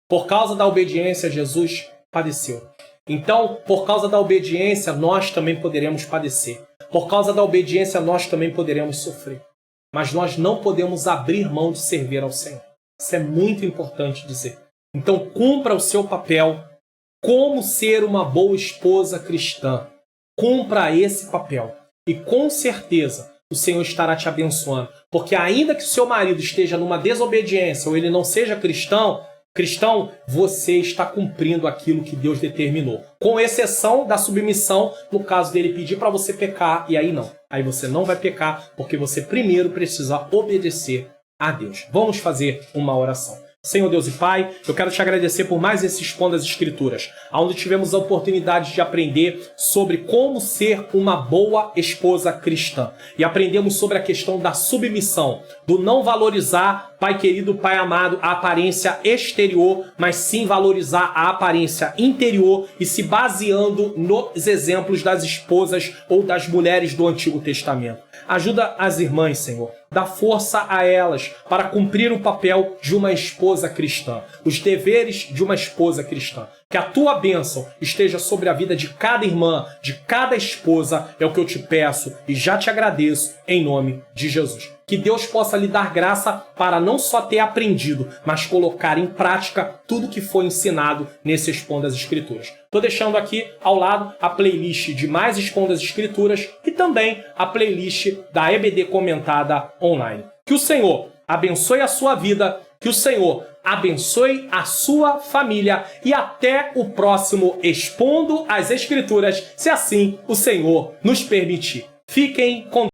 Por causa da obediência, Jesus padeceu. Então, por causa da obediência, nós também poderemos padecer. Por causa da obediência, nós também poderemos sofrer. Mas nós não podemos abrir mão de servir ao Senhor. Isso é muito importante dizer. Então, cumpra o seu papel como ser uma boa esposa cristã. Cumpra esse papel. E com certeza, o Senhor estará te abençoando. Porque ainda que o seu marido esteja numa desobediência ou ele não seja cristão, você está cumprindo aquilo que Deus determinou. Com exceção da submissão, no caso dele pedir para você pecar, e aí não. Aí você não vai pecar, porque você primeiro precisa obedecer a Deus. Vamos fazer uma oração. Senhor Deus e Pai, eu quero te agradecer por mais esse Expondo as Escrituras, onde tivemos a oportunidade de aprender sobre como ser uma boa esposa cristã. E aprendemos sobre a questão da submissão, do não valorizar, Pai querido, Pai amado, a aparência exterior, mas sim valorizar a aparência interior e se baseando nos exemplos das esposas ou das mulheres do Antigo Testamento. Ajuda as irmãs, Senhor. Dá força a elas para cumprir o papel de uma esposa cristã, os deveres de uma esposa cristã. Que a tua bênção esteja sobre a vida de cada irmã, de cada esposa, é o que eu te peço e já te agradeço em nome de Jesus. Que Deus possa lhe dar graça para não só ter aprendido, mas colocar em prática tudo que foi ensinado nesse Expondo as Escrituras. Estou deixando aqui ao lado a playlist de mais Expondo as Escrituras e também a playlist da EBD Comentada Online. Que o Senhor abençoe a sua vida, que o Senhor abençoe a sua família e até o próximo Expondo as Escrituras, se assim o Senhor nos permitir. Fiquem com